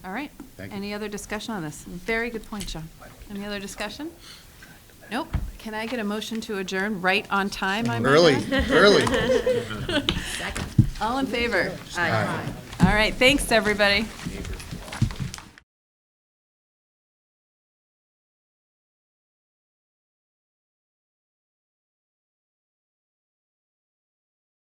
All right. Thank you. Any other discussion on this? Very good point, John. Any other discussion? Nope. Can I get a motion to adjourn right on time, I might add? Early. All in favor? Aye. All right, thanks, everybody. Neighbor.